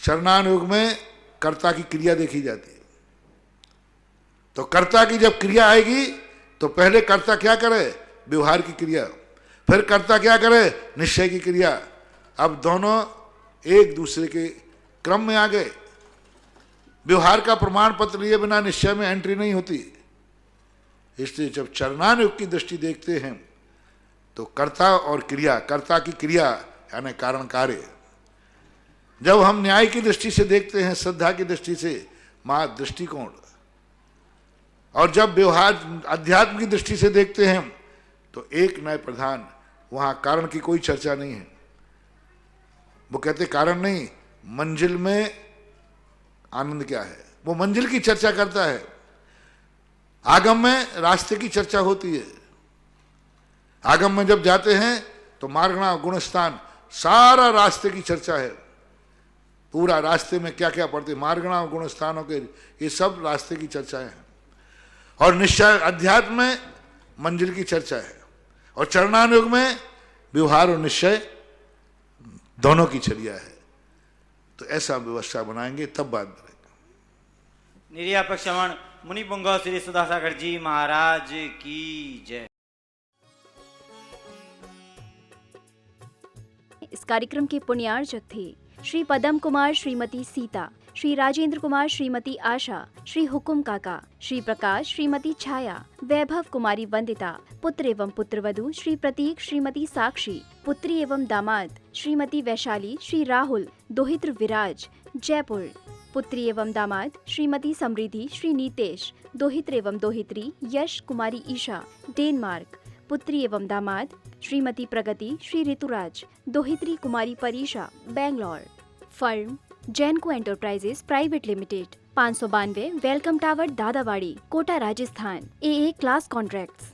S2: चरणान योग में कर्ता की क्रिया देखी जाती है। तो कर्ता की जब क्रिया आएगी तो पहले कर्ता क्या करे, व्यवहार की क्रिया, फिर कर्ता क्या करे, निश्चय की क्रिया। अब दोनों एक दूसरे के क्रम में आ गए। व्यवहार का प्रमाण पत्र लिए बिना निश्चय में एंट्री नहीं होती। इसलिए जब चरणान योग की दृष्टि देखते हैं तो कर्ता और क्रिया, कर्ता की क्रिया यानी कारण कार्य। जब हम न्याय की दृष्टि से देखते हैं, श्रद्धा की दृष्टि से, मां दृष्टिकोण, और जब व्यवहार अध्यात्म की दृष्टि से देखते हैं तो एक न्याय प्रधान, वहां कारण की कोई चर्चा नहीं है। वो कहते कारण नहीं, मंजिल में आनंद क्या है, वो मंजिल की चर्चा करता है। आगम में रास्ते की चर्चा होती है। आगम में जब जाते हैं तो मार्गणा गुणस्थान सारा रास्ते की चर्चा है। पूरा रास्ते में क्या क्या पड़ते, मार्गणा गुणस्थानों के, ये सब रास्ते की चर्चाएं हैं। और निश्चय अध्यात्म में मंजिल की चर्चा है, और चरणान योग में व्यवहार और निश्चय दोनों की चर्या है। तो ऐसा व्यवस्था बनाएंगे तब बात बनेगा।
S4: निर्यापक श्रवण मुनि पुंगव श्री सुधासागर जी महाराज की जय।
S1: इस कार्यक्रम के पुण्यार्चक थे श्री पदम कुमार श्रीमती सीता, श्री राजेंद्र कुमार श्रीमती आशा, श्री हुकुम काका, श्री प्रकाश श्रीमती छाया, वैभव कुमारी वंदिता, पुत्र एवं पुत्रवधू श्री प्रतीक श्रीमती साक्षी, पुत्री एवं दामाद श्रीमती वैशाली, श्री राहुल, दोहित्र विराज जयपुर, पुत्री एवं दामाद श्रीमती समृद्धि, श्री नीतेश, दोहित्र एवं दोहित्री यश कुमारी ईशा डेनमार्क, पुत्री एवं दामाद श्रीमती प्रगति, श्री ऋतुराज, दोहित्री Kumari Parisha Bangalore. Firm Jainco enterprises private limited, 592 welcome tower Dadawadi, Kota Rajasthan. AA class contracts.